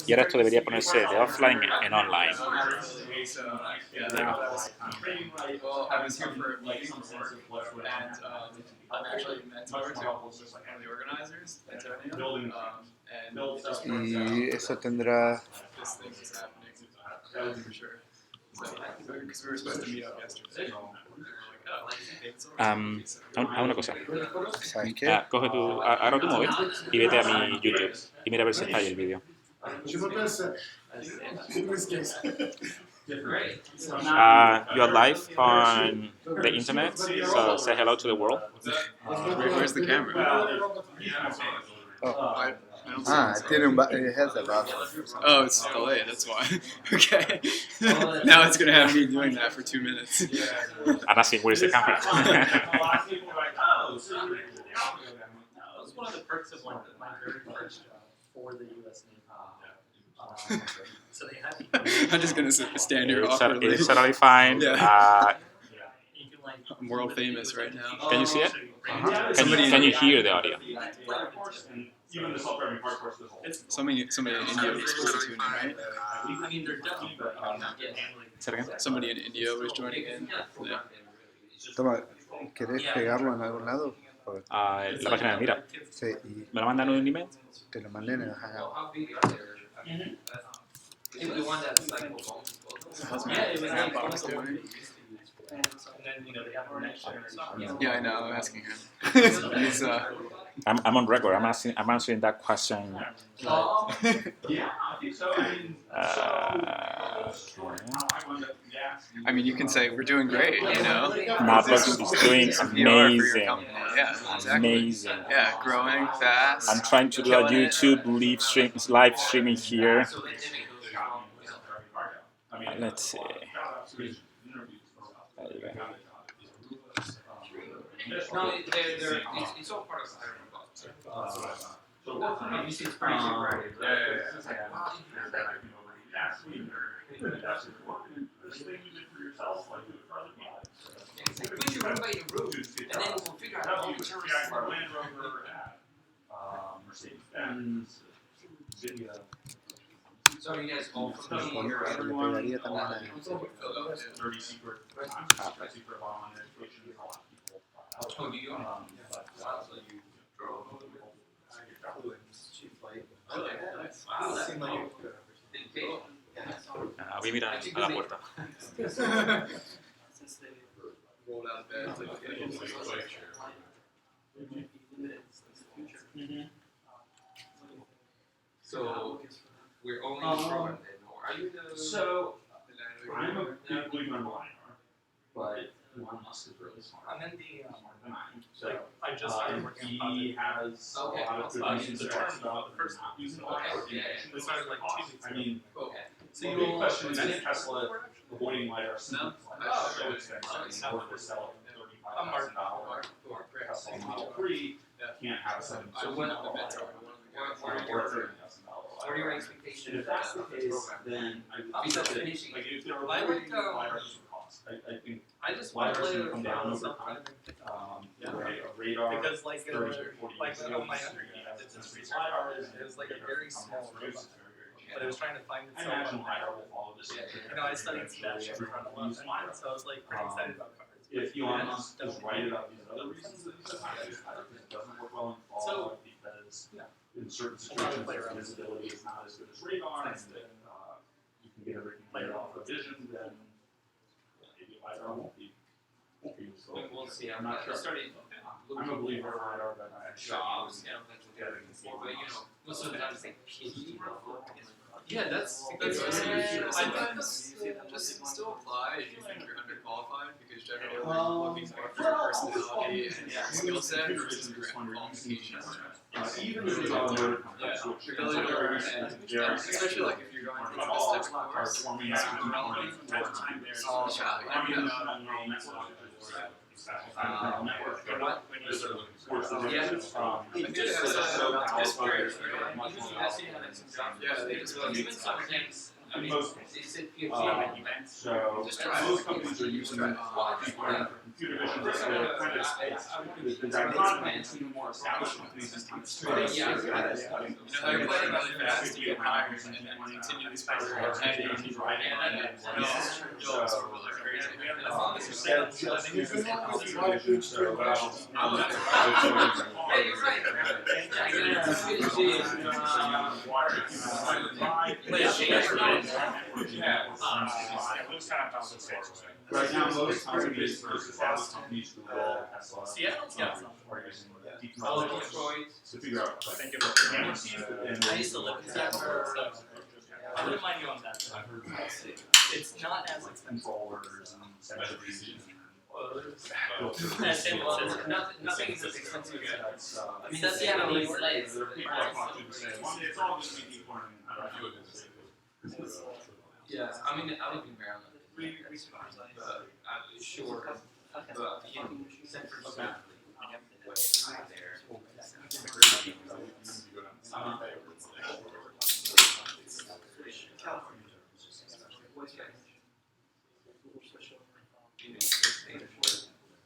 Y ahora esto debería ponerse de offline en online. So, yeah, well, I was here for a meeting before, and I'm actually a mentor to one of the organizers, Antonio, and it just worked Y out. eso tendrá... This thing was happening, for sure. So, because we were supposed to meet up yesterday. Una cosa. ¿Sabes qué? Coge agarra tu móvil y vete a mi YouTube y mira a ver si está ahí el vídeo. You're live on the internet, so say hello to the world. Where's the camera? Oh. I Tiene it has a buffer. Oh, it's delayed, that's why. Okay. Now it's going to have me doing that for 2 minutes. I'm asking, where's the camera? That was one of the perks of my very first job for the U.S. Navy. So they had I'm just going to stand here awkwardly. It's totally fine. Yeah. I'm world famous right now. Can you see it? Can you hear the audio? Somebody in India was supposed to tune in, right? I mean, they're definitely Say it again? Somebody in India was joining in. Yeah. Toma, ¿querés pegarlo en algún lado? La página de Mira. Sí, y ¿Me lo mandan en un email? te lo mandé en el Hangout. How's my boss doing? Yeah, I know. I'm asking him. He's I'm on record. I'm answering that question. I mean, you can say we're doing great, you know. Mapbox is doing PR for your amazing. company. Yeah, exactly. Amazing. Yeah, growing fast. I'm trying to do a YouTube live streaming here. Let's see. There you go. No, it's all part of Iron you see it's pretty cheap, right? We should renovate your roof, and then we'll figure out how much Land Rover at Mercedes-Benz, Nvidia. So you guys all from Le here, right? pegaría también a... Dirty secret bomb on education is a lot of people. Oh, do you? But, So you drove over there? Voy a mirar a la puerta. Rolled out of bed. So we're only in program then, or are you the? So, I'm a big believer in line art, but Elon Musk is really smart. I'm in the. So, I just started working on he has a lot of good reasons to talk about the first use of We started like 2 weeks I ago. mean, Okay. so the big question is Tesla avoiding LiDAR simply so expensive in order to sell it for $35,000. Tesla Model 3 can't have a $7,000 So what are your expectations? And if that's the case, then I Besides think finishing, like if there were I LiDAR like, LiDARs would cost. I think I just want to LiDARs play can come down over time. A radar because like 30 to 40 like years ago, on my you undergrad, have it's just increased LiDAR is it was like a very small robot, but it was trying to find I itself. imagine LiDAR will follow this. You know, I studied Spanish for a lot, so I was like pretty excited about cars. If Elon Musk is right about these other reasons that he said, it doesn't work well in fall because in certain situations visibility is not as good as radar, and you can get everything later off of vision, then maybe LiDAR won't be useful. We'll see. I'm not sure. I'm a believer in LiDAR, but I Jobs, but you know, most of the time it's like PhD. Yeah, that's I think just still apply if you think you're underqualified because generally we're looking for personality and skill set versus your qualifications. even if it's all word Your ability to learn and especially like if you're going through a specific course, super relevant from time to time. There's all shot. Yeah, they just even some things I mean, most it's so Just try it. most companies are using deep learning for computer vision. Just to kind of the dichotomy between more established companies and yeah, they're playing really fast to get higher and continue these fast growth. And as long as you're saying, I think it's just yeah, you're right. Right now, most companies, most established companies, Google, Tesla, Seattle's got some. are using deep learning to figure out Thank you. I used to live in Denver, so I wouldn't mind going back there. I've heard It's not as expensive. controllers and sensors and Nothing is as expensive as I mean, that's there Seattle are is like. people that want to say, well, it's all just be deep learning. I don't know. Yeah, I mean, I live in Maryland. But I'm sure. But centers are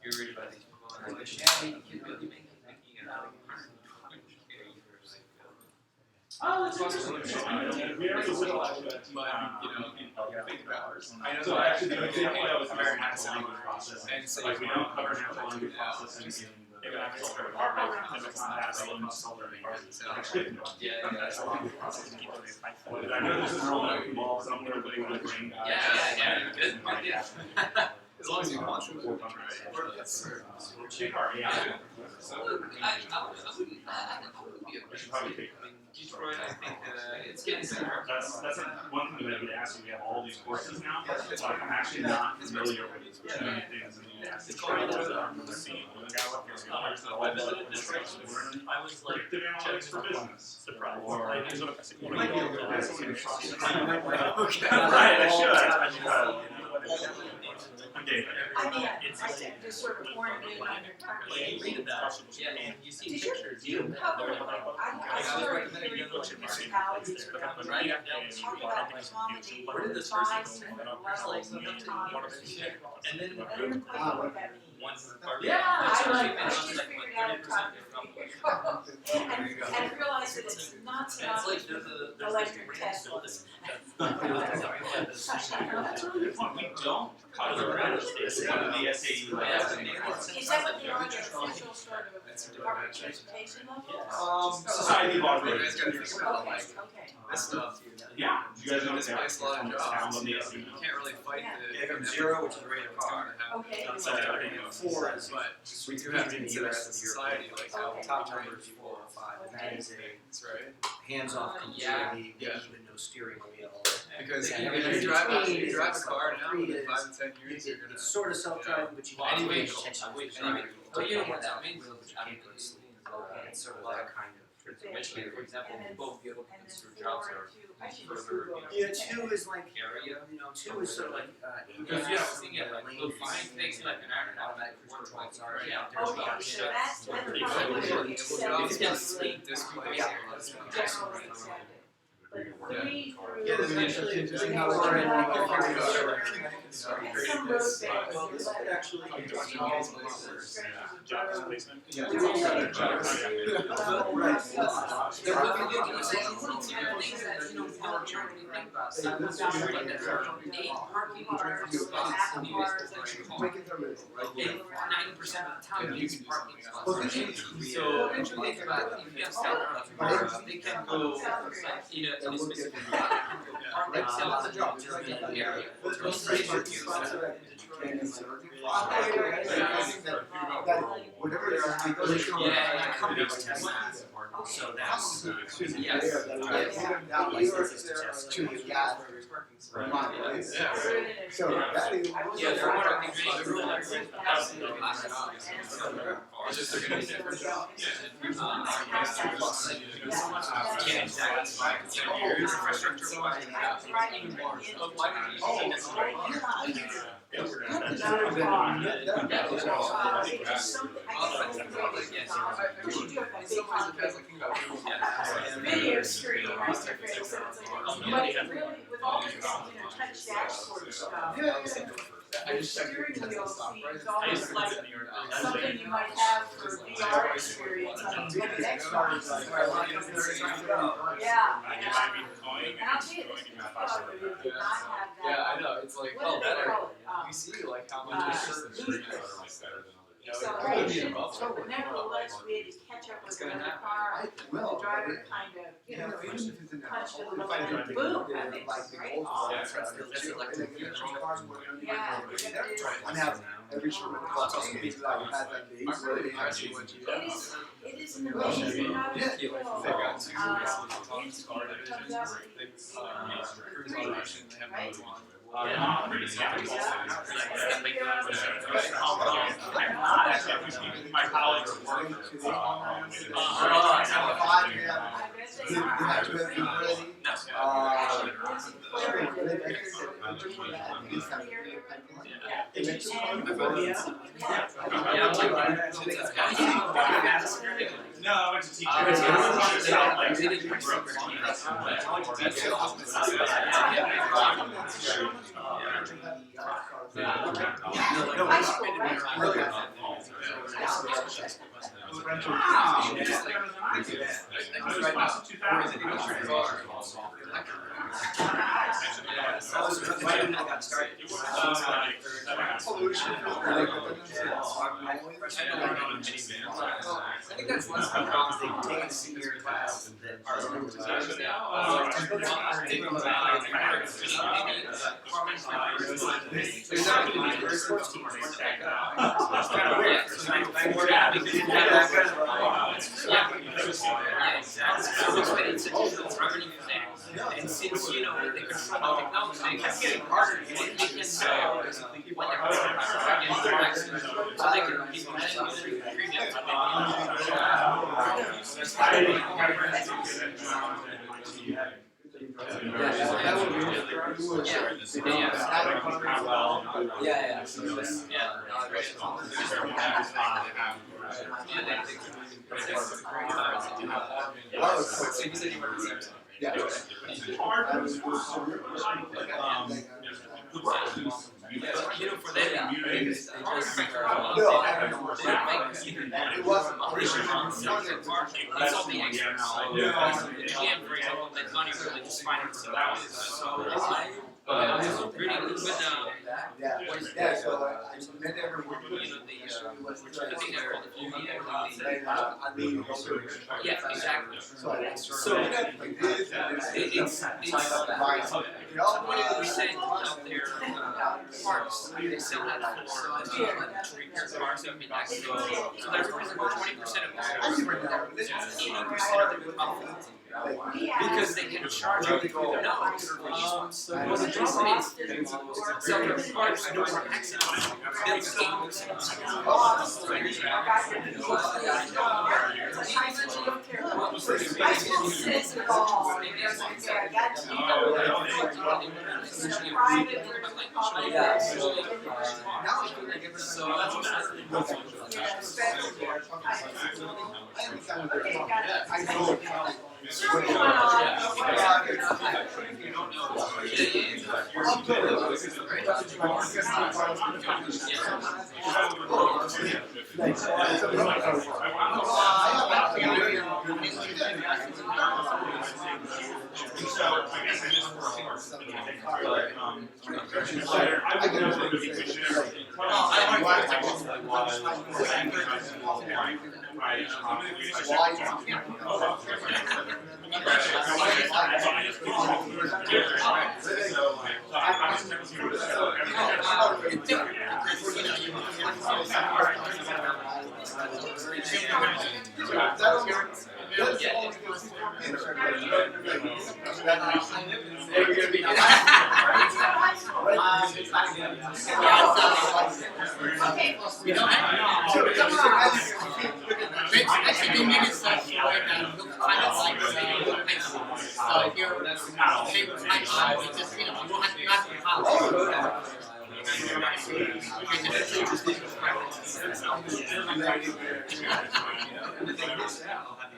you're ready by these people. And like, yeah, you can really make it. Oh, it's awesome. But, you know, think about it. I know So that actually, the example that was very nice natural language processing. And so Like we don't cover natural language processing in the software department because it's not that relevant to software department. Yeah. Natural language processing. I know there's a neural net involved somewhere, but we want to bring. Yeah. Good. As long as you want to. So I wouldn't be We should probably take I mean, Detroit, I think it's getting better. That's one thing that I would ask you. We have all these courses now, but I'm actually not familiar with too many things in the Udacity. I visited Detroit. I was like Predictive analytics for business. surprised. Or You might be able to that's what it's Okay. Right, I should. I'm David. I mean, It's I like- just sort of formed it under Like you read about it, yeah, and you see Did you, pictures. do you cover, I saw a theory for municipalities around Right here, down the street. talk about accommodating Where did this five person different go? It's like levels of autonomy. And then I didn't quite know what that means. one part. Yeah, I I just figured out how to and realized that it's not It's enough like there's a electric Teslas. That's really good fun. We don't cover the SAE lab. Is that what they are, their official sort of Department of Transportation level? Society of You Automation. guys gotta think about like Okay. this stuff. Yeah, you guys know This that. makes a lot of jobs. Found on the You SAE. can't really fight the. from 0, which is a rate of car. Okay. So, 4 is, but we do have to consider as a society, like how Okay. Top number is 4 or 5, and that is a That's right. hands-off Yeah. completely, Yeah. even no steering wheel. Because Yeah, if you drive a car now, Free in is- 5 to 10 years, you're gonna. It's sort of self-driving, but you Well, can't any really vehicle. catch up Any with the vehicle. driver. But you know what that means? Wheels, you can't go to sleep. It's sort of that kind of. Michigan, for example, And then- both vehicle And then for jobs are 4 to, I should just further, Google. Yeah, 2 is like, area. 2 is sort of like, Because yeah, I was thinking like the fine takes like an hour and a half. automatic cruise controls are, Yeah. there's Okay, not so that's Pretty probably cool. what It's Excel got is sleep this place Yeah. here. That's generally accepted. But 3 through. Yeah, there's actually Three how through we're in five the are area. and some road bands. Well, this could actually be Stretches of Job road. placement. Yeah. Which is like jobs. They're looking at you saying things that you know how to think about. So I'm not sure that there are 8 parking spots in Udacity. And 90% of the time you can parking spots. So if you think about it, if you have 7 cars, they can go in a specific park themselves in an area. Those places are Whatever they are, they come Yeah. companies test that. So that's, Yes. So that is. Yeah, they're one of the main rules. It's just they're gonna be different. Can't exactly infrastructure wise. Why did you say Video screen, right? But it really was with all this, touch dashboard stuff. I just checked Steering the wheel Tesla stock seems price. almost like something you might have for VR experience, I mean, like an Xbox. Yeah, and I'll tell you, this car did not have that. Yeah, I know. It's like, What oh, do they better. call it? You see, like, how much it's just Acceleration, but nevertheless, we had to catch up with another car. I The will, driver kind of, even if it's in punched it a the little bit, boom, that makes like it the great. old Yeah, cars were yeah, I'm having every short class meeting that I've had that day. I'm really interested in what you it is an amazing how to They've feel. got two It's car comes divisions. up They've cruise three, automation, they have right? another one. My colleagues work. I bet they are. No, I went to teach. I think that's less because they take a senior class than our organization now. There's not going to be sports teams. It's kind of weird. So you and since you know they control the technology, it's getting harder. They can know basically when they're so they can keep you know, for them, they just it wasn't that's all the extras. The GM, for example, that's not even really just finance so that was so pretty good with yeah, exactly. So it's we say out there parts they sell that for repair cars that have been accidents. So there's a reason why 20% of them 80% of them come because they can charge you with no. So the problem is selling parts for accidents. Bills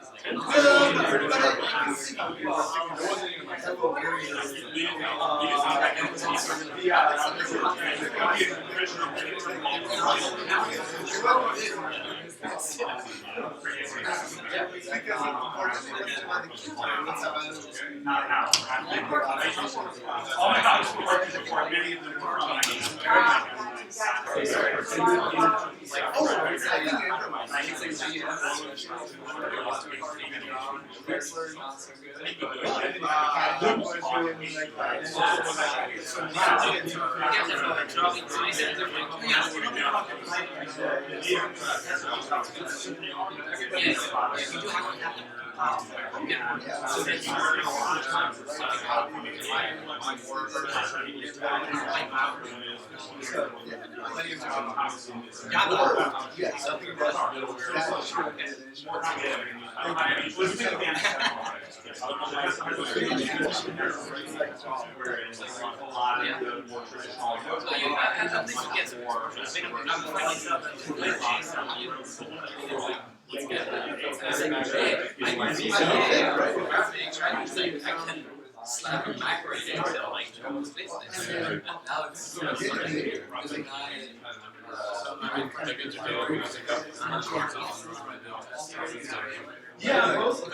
'Cause Slap him back right into like Joe's business. Yeah, most of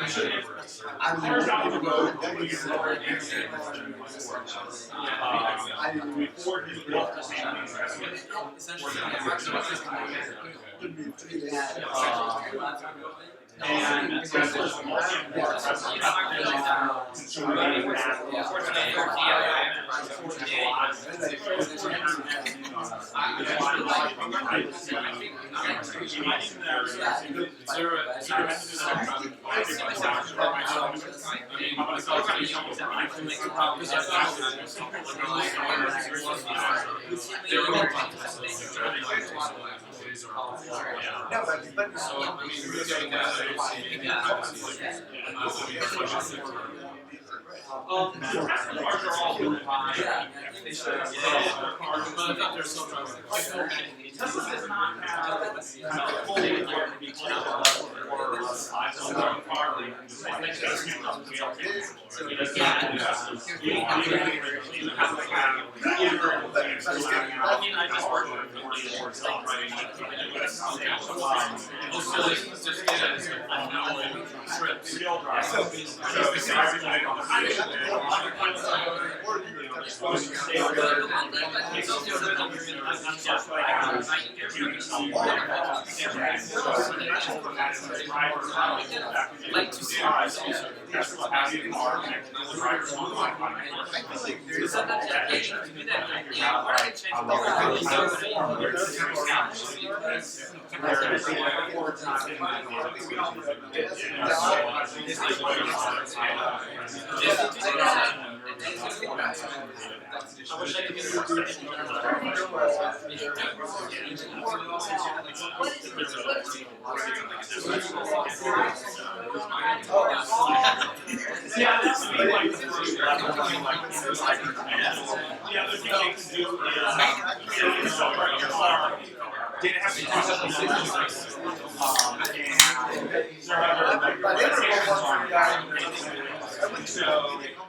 and so it's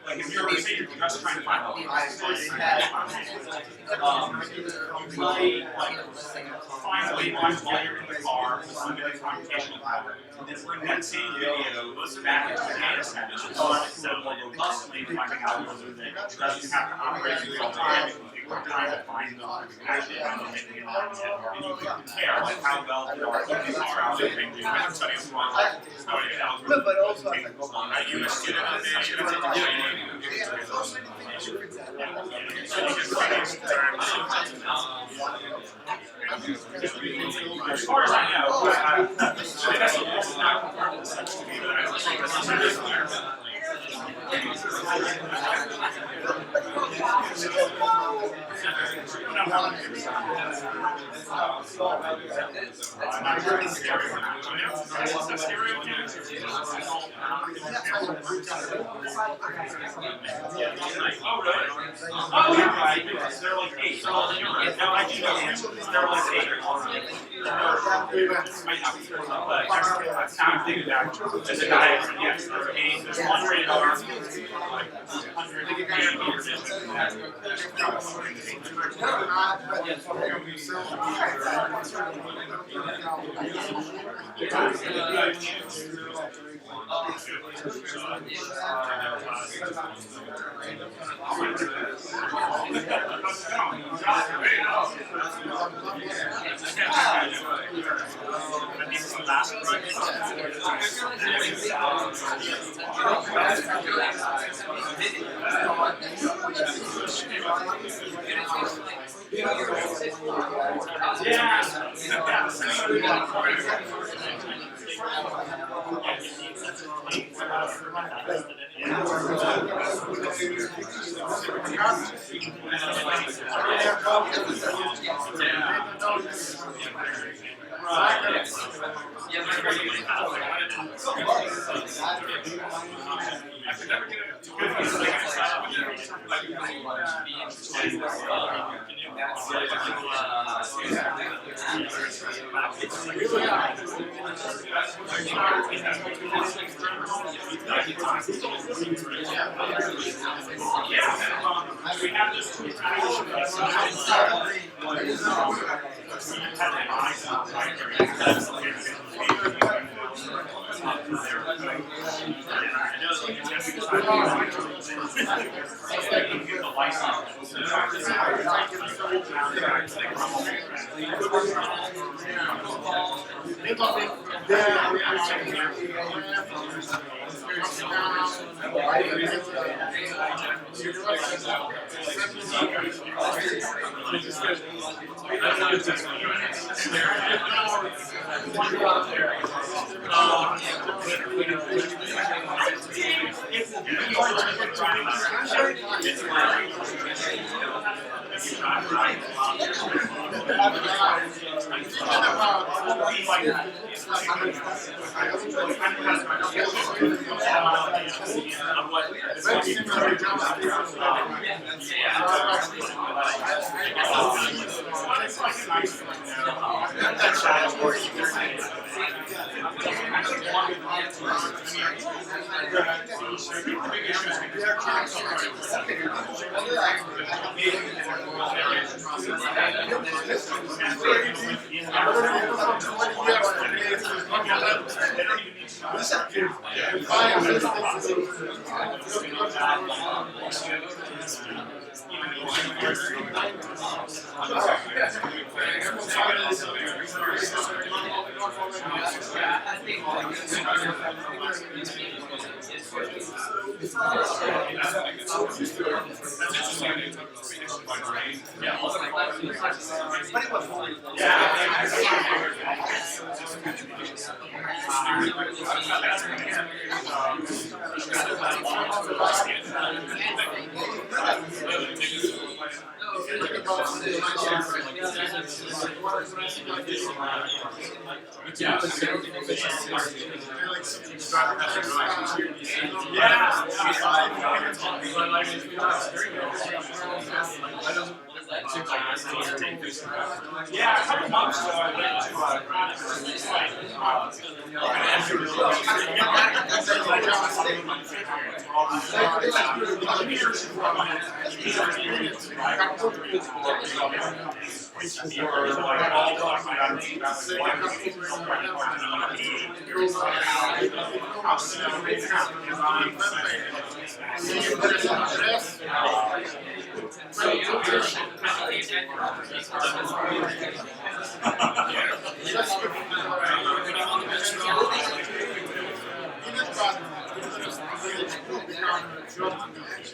like if you're say you're just trying to find a you might find a way while you're in the car with some of the computational power, and then bring that same video back into the data center so more robustly finding out whether they doesn't have to operate in real time. We're trying to find them actually find them in the line, and you can compare like how well the RTs are out there. They do. I'm studying some algorithm. But also, you a student of as far as I know, that's not Oh, yeah, right. They're like 8. No, I do know. They're like 8. I'm thinking that there's a guy, yes, there's one radar, like 100 We have this two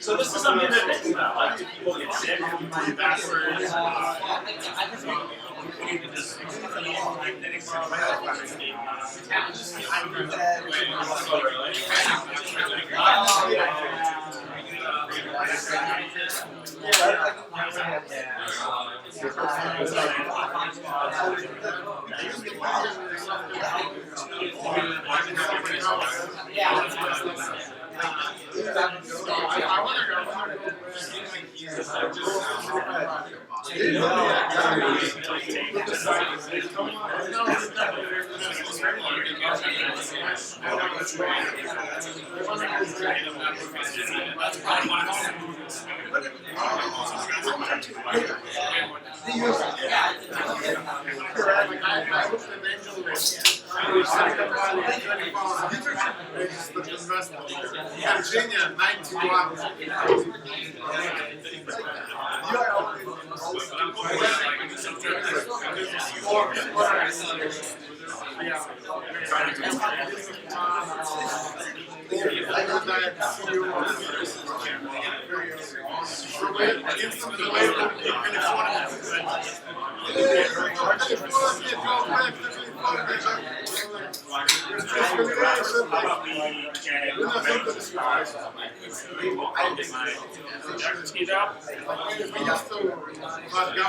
So this is something to think about. Like, do people get sick if you move backwards? Virginia, 91.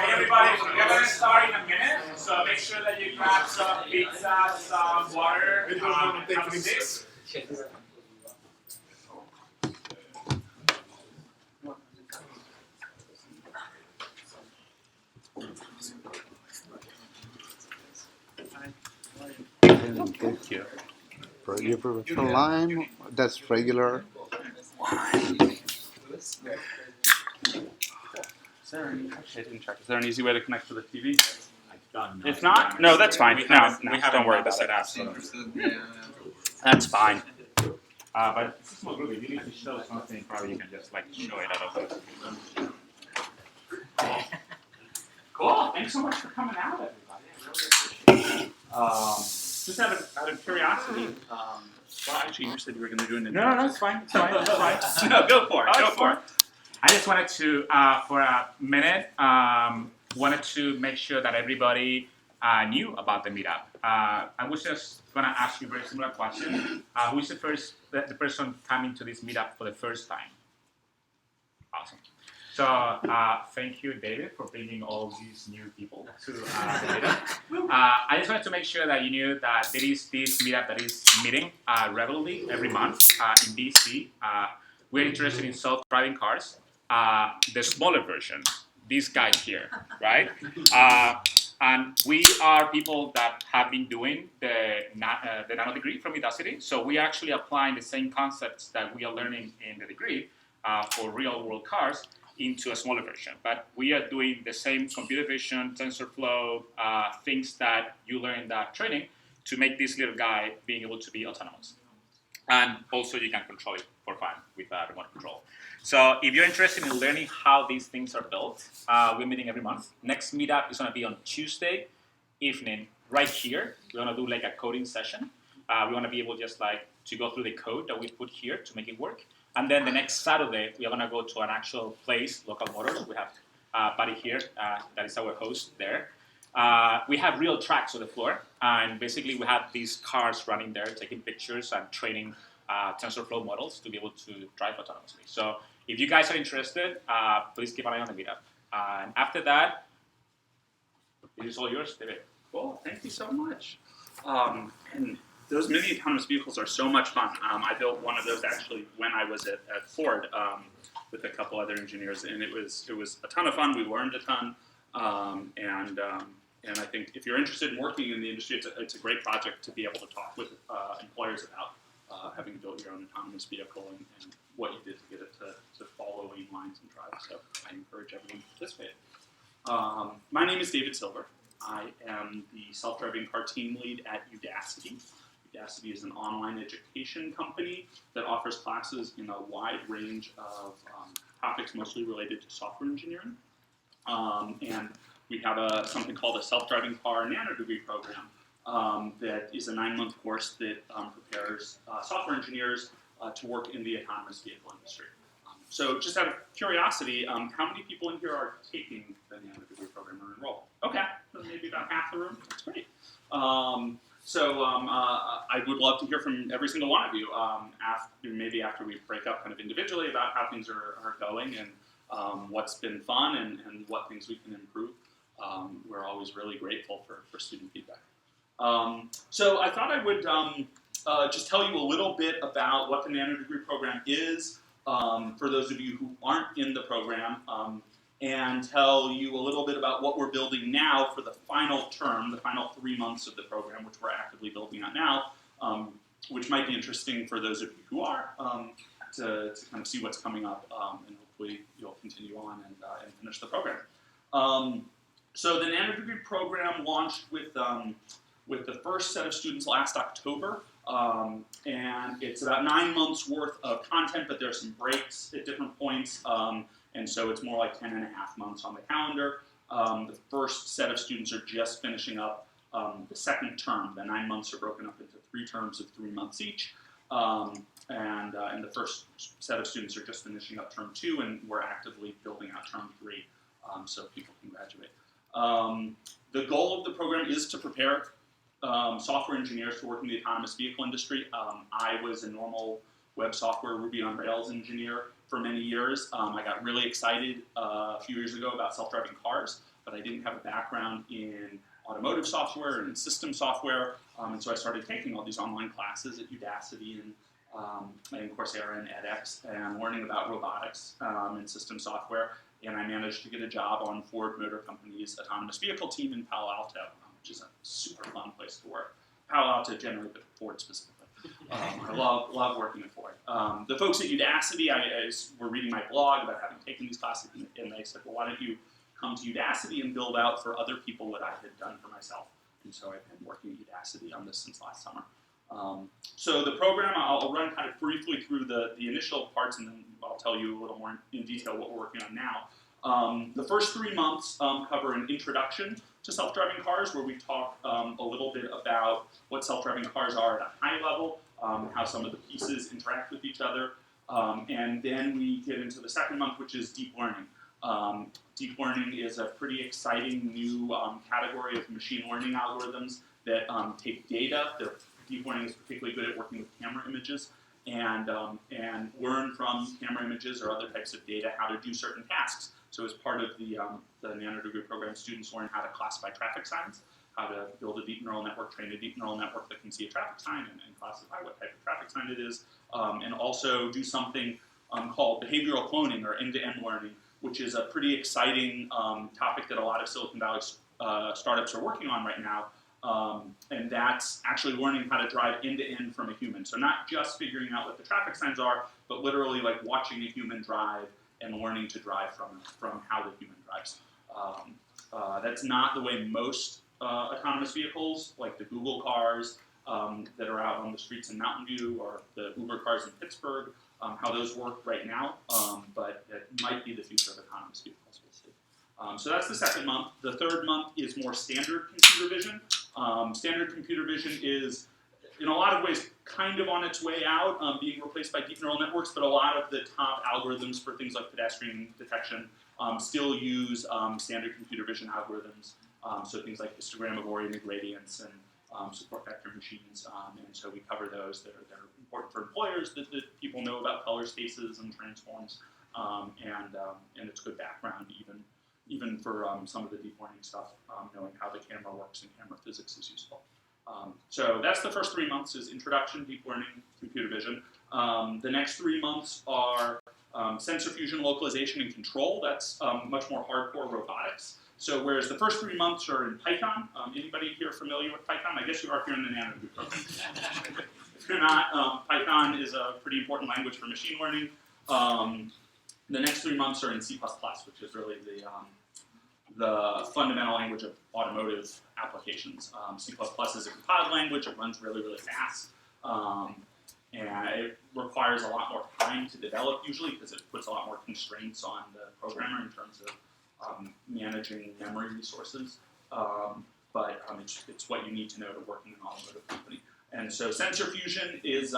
Everybody, we're gonna start in a minute, so make sure that you grab some pizza, some water, have a seat. Thank you. For your professional line, that's regular. Is there an easy way to connect to the TV? If not, no, that's fine. We No, haven't don't worry done about the it. setup. That's fine. But it's a small group. If you need to show something, probably you can just like show it out of it. Cool. Thanks so much for coming out, everybody. I really appreciate it. Just out of curiosity, well, actually, you said you were going to do an No, it's fine. It's fine. It's fine. No, go for it. Go for it. I just wanted to, for a minute, wanted to make sure that everybody knew about the meetup. I was just going to ask you a very similar question. Who is the person coming to this meetup for the first time? Awesome. So thank you, David, for bringing all these new people to the meetup. I just wanted to make sure that you knew that there is this meetup that is meeting regularly every month in DC. We're interested in self-driving cars, the smaller version, these guys here, right? And we are people that have been doing the nano degree from Udacity. So we are actually applying the same concepts that we are learning in the degree for real-world cars into a smaller version. But we are doing the same computer vision, TensorFlow, things that you learn in that training to make this little guy being able to be autonomous. And also you can control it for fun with remote control. So if you're interested in learning how these things are built, we're meeting every month. Next meetup is going to be on Tuesday evening right here. We're going to do like a coding session. We want to be able just like to go through the code that we put here to make it work. And then the next Saturday, we are going to go to an actual place, Local Motors. We have Buddy here, that is our host there. We have real tracks on the floor, and basically we have these cars running there, taking pictures and training TensorFlow models to be able to drive autonomously. So if you guys are interested, please keep an eye on the meetup. And after that, it is all yours, David. Cool. Thank you so much. And those mini autonomous vehicles are so much fun. I built one of those actually when I was at Ford with a couple other engineers, and it was a ton of fun. We learned a ton, and I think if you're interested in working in the industry, it's a great project to be able to talk with employers about having built your own autonomous vehicle and what you did to get it to follow lane lines and drive. So I encourage everyone to participate. My name is David Silver. I am the self-driving car team lead at Udacity. Udacity is an online education company that offers classes in a wide range of topics mostly related to software engineering. And we have something called a self-driving car nano degree program that is a 9-month course that prepares software engineers to work in the autonomous vehicle industry. So just out of curiosity, how many people in here are taking the nano degree program or enrolled? Okay, so maybe about half the room. That's great. I would love to hear from every single one of you, maybe after we break up kind of individually about how things are going and what's been fun and what things we can improve. We're always really grateful for student feedback. So I thought I would just tell you a little bit about what the nano degree program is for those of you who aren't in the program, and tell you a little bit about what we're building now for the final term, the final 3 months of the program, which we're actively building on now, which might be interesting for those of you who are, to kind of see what's coming up, and hopefully you'll continue on and finish the program. So the Nano Degree program launched with the first set of students last October, and it's about 9 months worth of content, but there are some breaks at different points, and so it's more like 10 and a half months on the calendar. The first set of students are just finishing up the second term. The 9 months are broken up into 3 terms of 3 months each, and the first set of students are just finishing up term 2, and we're actively building out term 3, so people can graduate. The goal of the program is to prepare software engineers to work in the autonomous vehicle industry. I was a normal web software Ruby on Rails engineer for many years. I got really excited a few years ago about self-driving cars, but I didn't have a background in automotive software and system software, and so I started taking all these online classes at Udacity and Coursera and edX, and learning about robotics and system software, and I managed to get a job on Ford Motor Company's autonomous vehicle team in Palo Alto, which is a super fun place to work. Palo Alto generally, but Ford specifically. I love working at Ford. The folks at Udacity were reading my blog about having taken these classes, and they said, well, why don't you come to Udacity and build out for other people what I had done for myself? And so I've been working at Udacity on this since last summer. So the program, I'll run kind of briefly through the initial parts, and then I'll tell you a little more in detail what we're working on now. The first 3 months cover an introduction to self-driving cars, where we talk a little bit about what self-driving cars are at a high level, how some of the pieces interact with each other, and then we get into the second month, which is deep learning. Deep learning is a pretty exciting new category of machine learning algorithms that take data. Deep learning is particularly good at working with camera images and learn from camera images or other types of data how to do certain tasks. So as part of the Nano Degree program, students learn how to classify traffic signs, how to build a deep neural network, train a deep neural network that can see a traffic sign and classify what type of traffic sign it is, and also do something called behavioral cloning or end-to-end learning, which is a pretty exciting topic that a lot of Silicon Valley startups are working on right now. And that's actually learning how to drive end-to-end from a human. So not just figuring out what the traffic signs are, but literally like watching a human drive and learning to drive from how the human drives. That's not the way most autonomous vehicles, like the Google cars that are out on the streets in Mountain View, or the Uber cars in Pittsburgh, how those work right now, but it might be the future of autonomous vehicles, we'll see. So that's the second month. The third month is more standard computer vision. Standard computer vision is, in a lot of ways, kind of on its way out, being replaced by deep neural networks, but a lot of the top algorithms for things like pedestrian detection still use standard computer vision algorithms, so things like histogram of oriented gradients and support vector machines, and so we cover those that are important for employers, that people know about color spaces and transforms, and it's good background even for some of the deep learning stuff, knowing how the camera works and camera physics is useful. So that's the first 3 months is introduction, deep learning, computer vision. The next 3 months are sensor fusion, localization, and control. That's much more hardcore robotics. So whereas the first 3 months are in Python, anybody here familiar with Python? I guess you are here in the Nano Degree program. If you're not, Python is a pretty important language for machine learning. The next 3 months are in C++, which is really the fundamental language of automotive applications. C++ is a compiled language. It runs really, really fast. And it requires a lot more time to develop usually because it puts a lot more constraints on the programmer in terms of managing memory resources. But it's what you need to know to work in an automotive company. And so sensor fusion is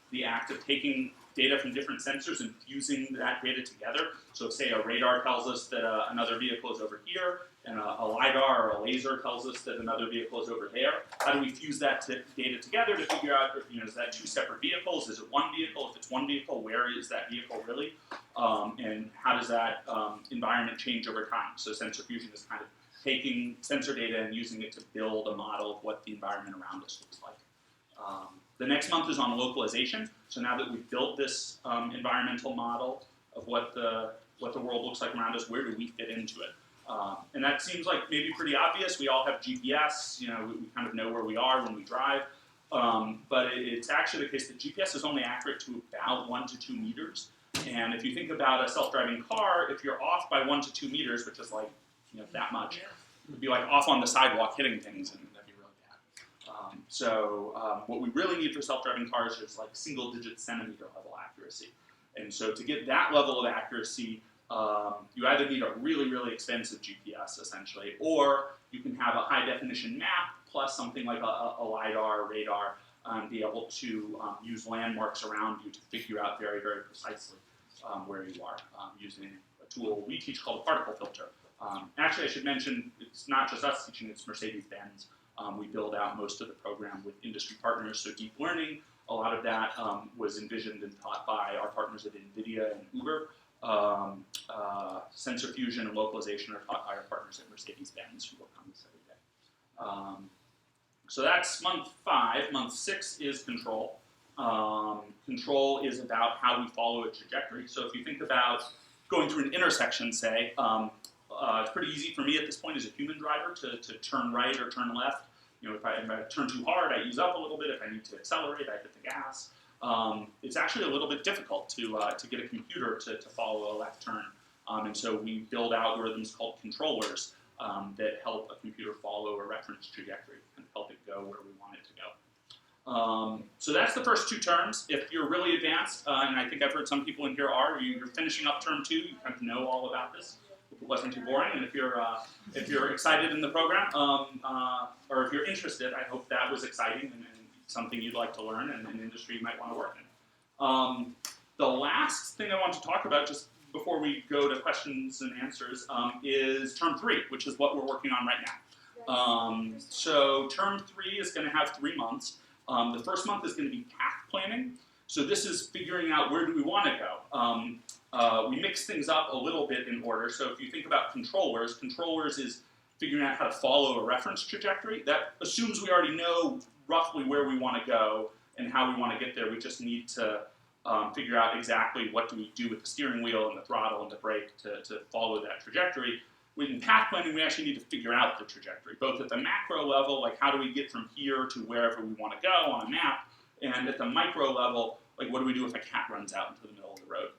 the act of taking data from different sensors and fusing that data together. So if, say, a radar tells us that another vehicle is over here, and a LiDAR or a laser tells us that another vehicle is over there, how do we fuse that data together to figure out, is that 2 separate vehicles? Is it 1 vehicle? If it's 1 vehicle, where is that vehicle really? And how does that environment change over time? So sensor fusion is kind of taking sensor data and using it to build a model of what the environment around us looks like. The next month is on localization. So now that we've built this environmental model of what the world looks like around us, where do we fit into it? And that seems like maybe pretty obvious. We all have GPS. We kind of know where we are when we drive. but it's actually the case that GPS is only accurate to about 1 to 2 meters. And if you think about a self-driving car, if you're off by 1 to 2 meters, which is like that much, you'd be like off on the sidewalk hitting things, and that'd be really bad. So what we really need for self-driving cars is like single-digit centimeter level accuracy. And so to get that level of accuracy, you either need a really, really expensive GPS, essentially, or you can have a high-definition map plus something like a LiDAR or radar, be able to use landmarks around you to figure out very, very precisely where you are using a tool we teach called a particle filter. Actually, I should mention, it's not just us teaching, it's Mercedes-Benz. We build out most of the program with industry partners, so deep learning, a lot of that was envisioned and taught by our partners at NVIDIA and Uber. Sensor fusion and localization are taught by our partners at Mercedes-Benz, who work on this every day. So that's month 5. Month 6 is control. Control is about how we follow a trajectory. So if you think about going through an intersection, say, it's pretty easy for me at this point as a human driver to turn right or turn left. If I turn too hard, I ease up a little bit. If I need to accelerate, I hit the gas. It's actually a little bit difficult to get a computer to follow a left turn. And so we build algorithms called controllers that help a computer follow a reference trajectory and help it go where we want it to go. So that's the first 2 terms. If you're really advanced, and I think I've heard some people in here you're finishing up term 2, you kind of know all about this. If it wasn't too boring, and if you're excited in the program, or if you're interested, I hope that was exciting and something you'd like to learn and an industry you might want to work in. The last thing I want to talk about, just before we go to questions and answers, is term 3, which is what we're working on right now. So term 3 is going to have 3 months. The first month is going to be path planning. So this is figuring out where do we want to go. We mix things up a little bit in order. So if you think about controllers is figuring out how to follow a reference trajectory. That assumes we already know roughly where we want to go and how we want to get there. We just need to figure out exactly what do we do with the steering wheel and the throttle and the brake to follow that trajectory. In path planning, we actually need to figure out the trajectory, both at the macro level, like how do we get from here to wherever we want to go on a map, and at the micro level, like what do we do if a cat runs out into the middle of the road?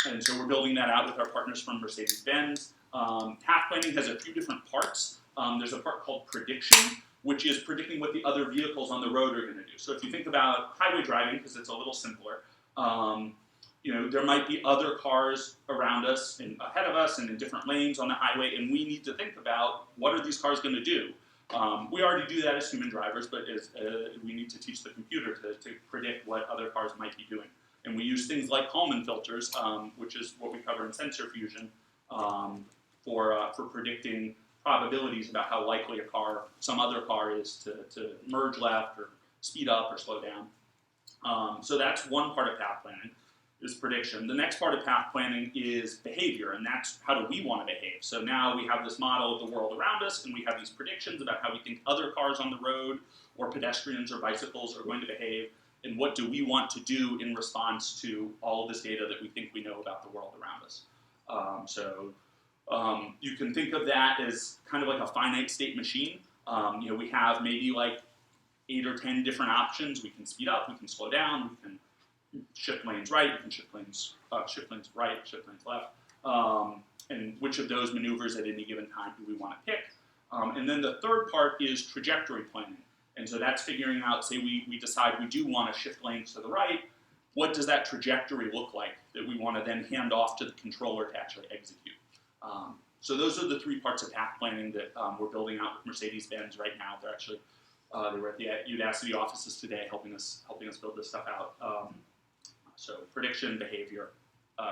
And so we're building that out with our partners from Mercedes-Benz. Path planning has a few different parts. There's a part called prediction, which is predicting what the other vehicles on the road are going to do. So if you think about highway driving, because it's a little simpler, there might be other cars around us and ahead of us and in different lanes on the highway, and we need to think about what are these cars going to do. We already do that as human drivers, but we need to teach the computer to predict what other cars might be doing. And we use things like Kalman filters, which is what we cover in sensor fusion, for predicting probabilities about how likely some other car is to merge left or speed up or slow down. So that's one part of path planning, is prediction. The next part of path planning is behavior, and that's how do we want to behave. So now we have this model of the world around us, and we have these predictions about how we think other cars on the road or pedestrians or bicycles are going to behave, and what do we want to do in response to all of this data that we think we know about the world around us. You can think of that as kind of like a finite state machine. We have maybe like 8 or 10 different options. We can speed up, we can slow down, we can shift lanes right, we can shift lanes right, shift lanes left. And which of those maneuvers at any given time do we want to pick? And then the third part is trajectory planning. And so that's figuring out, say we decide we do want to shift lanes to the right, what does that trajectory look like that we want to then hand off to the controller to actually execute? So those are the 3 parts of path planning that we're building out with Mercedes-Benz right now. They're actually they were at the Udacity offices today helping us build this stuff out. So prediction, behavior,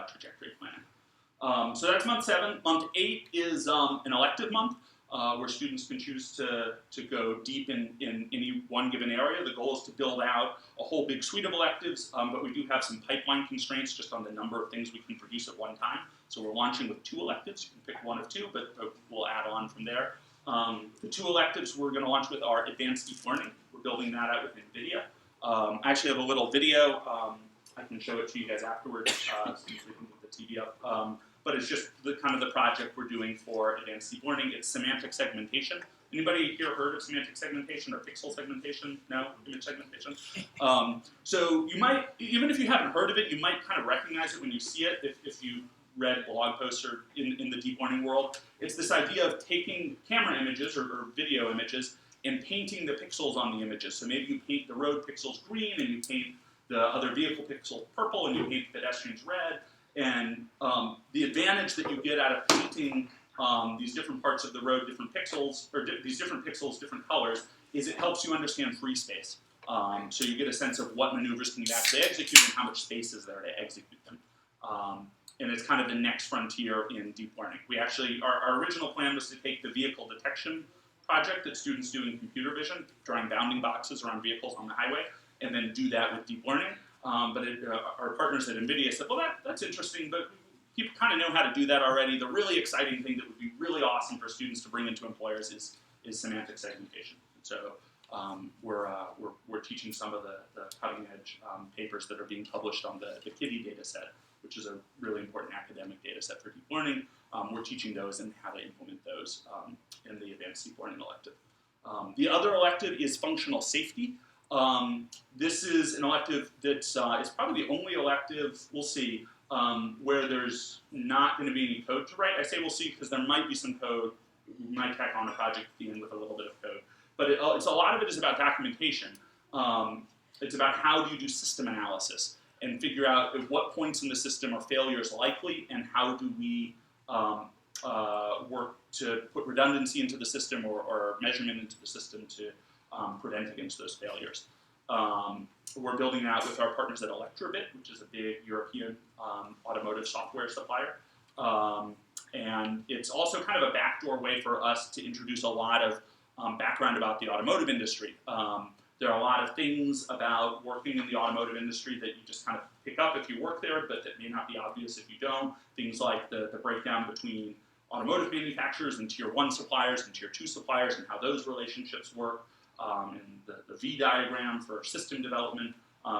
trajectory planning. So that's month 7. Month 8 is an elective month where students can choose to go deep in any one given area. The goal is to build out a whole big suite of electives, but we do have some pipeline constraints just on the number of things we can produce at one time. So we're launching with 2 electives. You can pick one of 2, but we'll add on from there. The 2 electives we're going to launch with are advanced deep learning. We're building that out with NVIDIA. I actually have a little video. I can show it to you guys afterwards, so you can put the TV up. But it's just the kind of the project we're doing for advanced deep learning. It's semantic segmentation. Anybody here heard of semantic segmentation or pixel segmentation? No? Image segmentation? So you might, even if you haven't heard of it, you might kind of recognize it when you see it, if you read blog posts or in the deep learning world. It's this idea of taking camera images or video images and painting the pixels on the images. So maybe you paint the road pixels green and you paint the other vehicle pixels purple and you paint pedestrians red. And the advantage that you get out of painting these different parts of the road, different pixels, or these different pixels, different colors, is it helps you understand free space. So you get a sense of what maneuvers can you actually execute and how much space is there to execute them. And it's kind of the next frontier in deep learning. We actually, our original plan was to take the vehicle detection project that students do in computer vision, drawing bounding boxes around vehicles on the highway, and then do that with deep learning. But our partners at NVIDIA said, well, that's interesting, but people kind of know how to do that already. The really exciting thing that would be really awesome for students to bring into employers is semantic segmentation. So we're teaching some of the cutting edge papers that are being published on the KITTI data set, which is a really important academic data set for deep learning. We're teaching those and how to implement those in the advanced deep learning elective. The other elective is functional safety. This is an elective that is probably the only elective, we'll see, where there's not going to be any code to write. I say we'll see because there might be some code. We might tack on a project at the end with a little bit of code. But it's a lot of it is about documentation. It's about how do you do system analysis and figure out at what points in the system are failures likely and how do we work to put redundancy into the system or measurement into the system to prevent against those failures. We're building out with our partners at Electrobit, which is a big European automotive software supplier. And it's also kind of a backdoor way for us to introduce a lot of background about the automotive industry. There are a lot of things about working in the automotive industry that you just kind of pick up if you work there, but that may not be obvious if you don't. Things like the breakdown between automotive manufacturers and tier 1 suppliers and tier 2 suppliers and how those relationships work, and the V diagram for system development.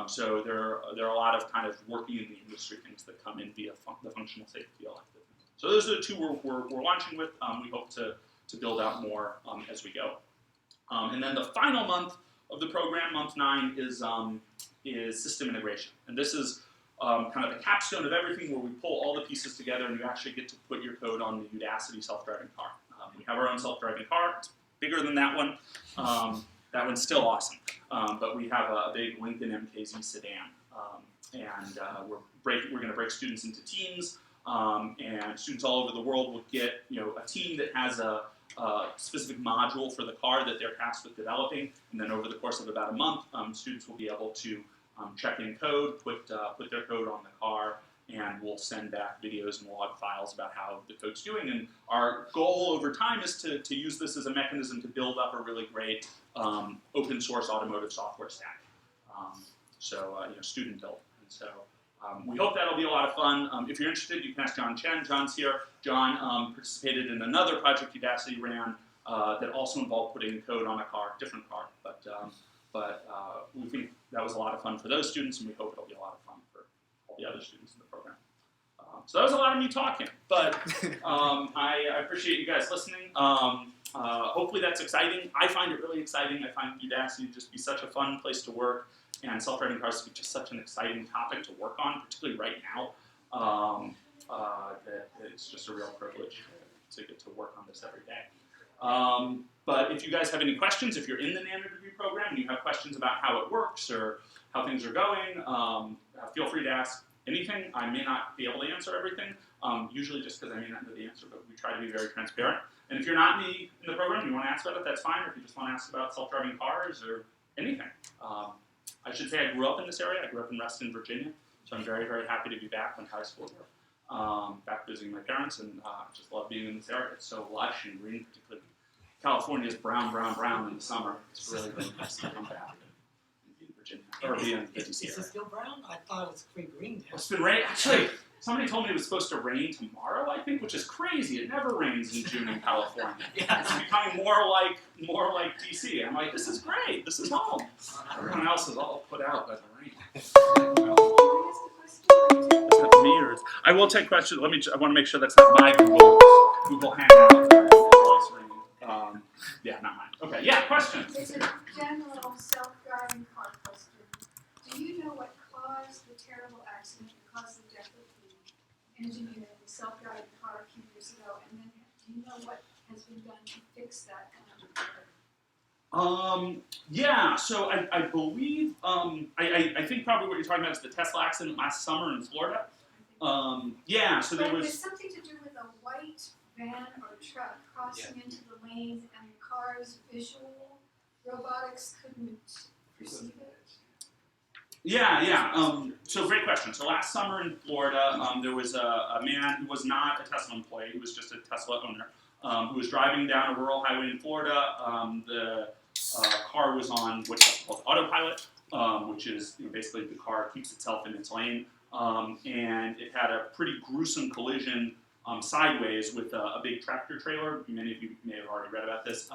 So there are a lot of kind of working in the industry things that come in via the functional safety elective. So those are the two we're launching with. We hope to build out more as we go. And then the final month of the program, month 9, is system integration. And this is kind of the capstone of everything where we pull all the pieces together and you actually get to put your code on the Udacity self-driving car. We have our own self-driving car. It's bigger than that one. That one's still awesome. But we have a big Lincoln MKZ sedan. And we're going to break students into teams. And students all over the world will get a team that has a specific module for the car that they're tasked with developing, and then over the course of about a month, students will be able to check in code, put their code on the car, and we'll send back videos and log files about how the code's doing. And our goal over time is to use this as a mechanism to build up a really great open source automotive software stack. Student built. And so we hope that'll be a lot of fun. If you're interested, you can ask John Chen. John's here. John participated in another project Udacity ran that also involved putting code on a car, different car. But we think that was a lot of fun for those students, and we hope it'll be a lot of fun for all the other students in the program. So that was a lot of me talking, but I appreciate you guys listening. Hopefully that's exciting. I find it really exciting. I find Udacity to just be such a fun place to work, and self-driving cars to be just such an exciting topic to work on, particularly right now. That it's just a real privilege to get to work on this every day. But if you guys have any questions, if you're in the NAM interview program and you have questions about how it works or how things are going, feel free to ask anything. I may not be able to answer everything, usually just because I may not know the answer, but we try to be very transparent. And if you're not in the program and you want to ask about it, that's fine. Or if you just want to ask about self-driving cars or anything. I should say I grew up in this area. I grew up in Reston, Virginia, so I'm very, very happy to be back in high school here. Back visiting my parents, and just love being in this area. It's so lush and green, particularly California's brown, brown, brown in the summer. It's really, really nice to come back and be in Virginia, or be in the DC area. Is it still brown? I thought it was pretty green there. It's been rain. Actually, somebody told me it was supposed to rain tomorrow, I think, which is crazy. It never rains in June in California. Yeah. It's becoming more like DC. I'm like, this is great. This is home. Everyone else is all put out by the rain. Is that me or I will take questions. I want to make sure that's not my Google Hangout. Voice ringing. Yeah, not mine. Okay, yeah, questions? It's a general self-driving car question. Do you know what caused the terrible accident that caused the death of the engineer in the self-driving car a few years ago? And then do you know what has been done to fix that? Yeah, so I believe, I think probably what you're talking about is the Tesla accident last summer in Florida. Yeah, so there But it was... was something to do with a white van or truck crossing into the lane and the car's visual robotics couldn't perceive it. Yeah. So great question. So last summer in Florida, there was a man who was not a Tesla employee, he was just a Tesla owner, who was driving down a rural highway in Florida. The car was on what's called autopilot, which is basically the car keeps itself in its lane. And it had a pretty gruesome collision sideways with a big tractor trailer. Many of you may have already read about this.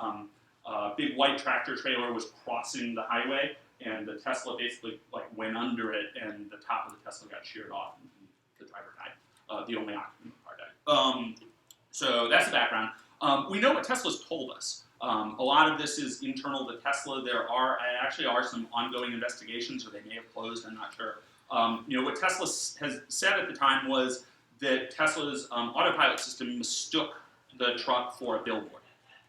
A big white tractor trailer was crossing the highway, and the Tesla basically went under it, and the top of the Tesla got sheared off, and the driver died. The only occupant of the car died. So that's the background. We know what Tesla's told us. A lot of this is internal to Tesla. There actually are some ongoing investigations, or they may have closed, I'm not sure. What Tesla has said at the time was that Tesla's autopilot system mistook the truck for a billboard.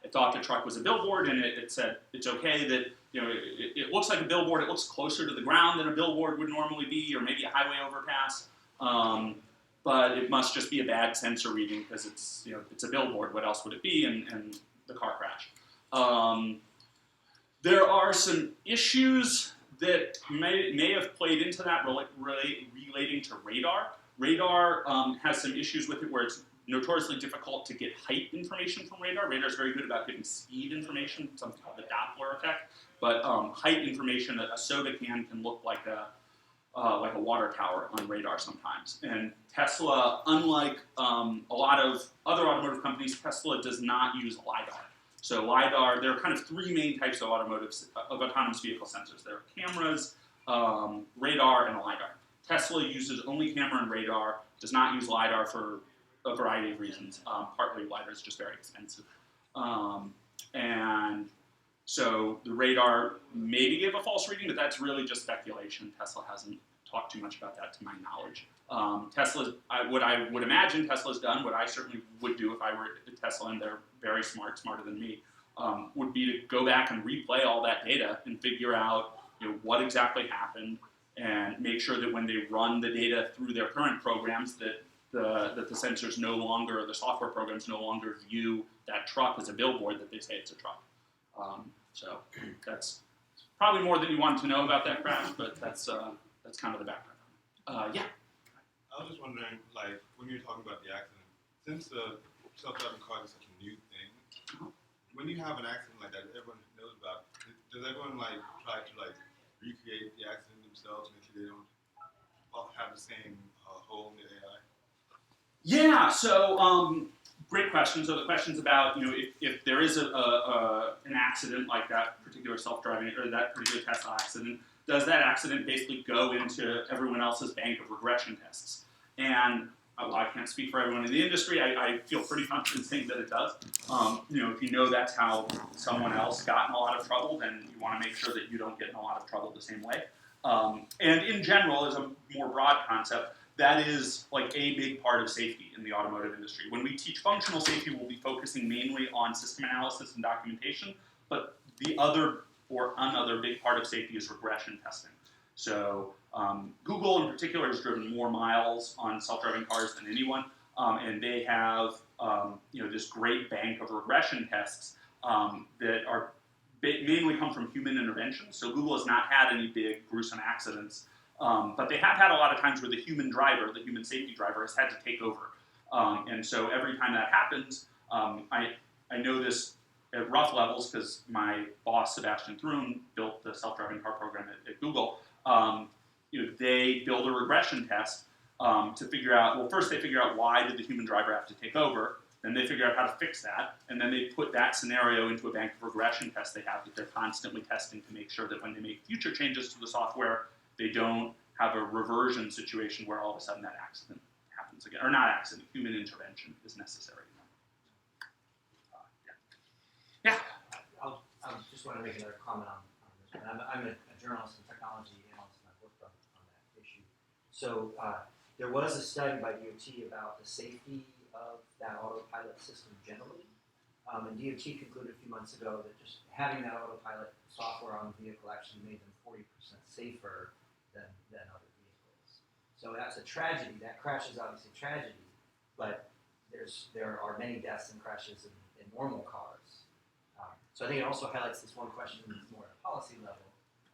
It thought the truck was a billboard, and it said it's okay that it looks like a billboard. It looks closer to the ground than a billboard would normally be, or maybe a highway overpass. But it must just be a bad sensor reading because it's a billboard. What else would it be? And the car crashed. There are some issues that may have played into that relating to radar. Radar has some issues with it where it's notoriously difficult to get height information from radar. Radar is very good about giving speed information, something called the Doppler effect. But height information, a soda can look like a water tower on radar sometimes. And Tesla, unlike a lot of other automotive companies, Tesla does not use LiDAR. So LiDAR, there are kind of three main types of autonomous vehicle sensors. There are cameras, radar, and LiDAR. Tesla uses only camera and radar, does not use LiDAR for a variety of reasons. Partly LiDAR is just very expensive. And so the radar maybe gave a false reading, but that's really just speculation. Tesla hasn't talked too much about that to my knowledge. What I would imagine Tesla's done, what I certainly would do if I were at Tesla, and they're very smart, smarter than me, would be to go back and replay all that data and figure out what exactly happened, and make sure that when they run the data through their current programs that the sensors no longer, or the software programs no longer view that truck as a billboard, that they say it's a truck. So that's probably more than you wanted to know about that crash, but that's kind of the background. Yeah. I was just wondering, when you were talking about the accident, since the self-driving car is such a new thing, when you have an accident like that, everyone knows about, does everyone try to recreate the accident themselves, make sure they don't have the same hole in the AI? Yeah. So great question. So the question's about if there is an accident like that particular self-driving or that particular Tesla accident, does that accident basically go into everyone else's bank of regression tests? And I can't speak for everyone in the industry. I feel pretty confident saying that it does. If you know that's how someone else got in a lot of trouble, then you want to make sure that you don't get in a lot of trouble the same way. And in general, as a more broad concept, that is a big part of safety in the automotive industry. When we teach functional safety, we'll be focusing mainly on system analysis and documentation, but the other or another big part of safety is regression testing. So Google in particular has driven more miles on self-driving cars than anyone, and they have this great bank of regression tests that are mainly come from human intervention. So Google has not had any big gruesome accidents, but they have had a lot of times where the human driver, the human safety driver, has had to take over. And so every time that happens, I know this at rough levels because my boss, Sebastian Thrun, built the self-driving car program at Google. They build a regression test to figure out, well, first they figure out why did the human driver have to take over, then they figure out how to fix that, and then they put that scenario into a bank of regression tests they have that they're constantly testing to make sure that when they make future changes to the software, they don't have a reversion situation where all of a sudden that accident happens again. Or not accident, human intervention is necessary. Yeah. just want to make another comment on this one. I'm a journalist and technology analyst, and I've worked on that issue. So there was a study by DOT about the safety of that autopilot system generally. And DOT concluded a few months ago that just having that autopilot software on the vehicle actually made them 40% safer than other vehicles. So that's a tragedy. That crash is obviously a tragedy, but there are many deaths and crashes in normal cars. So I think it also highlights this one question more at a policy level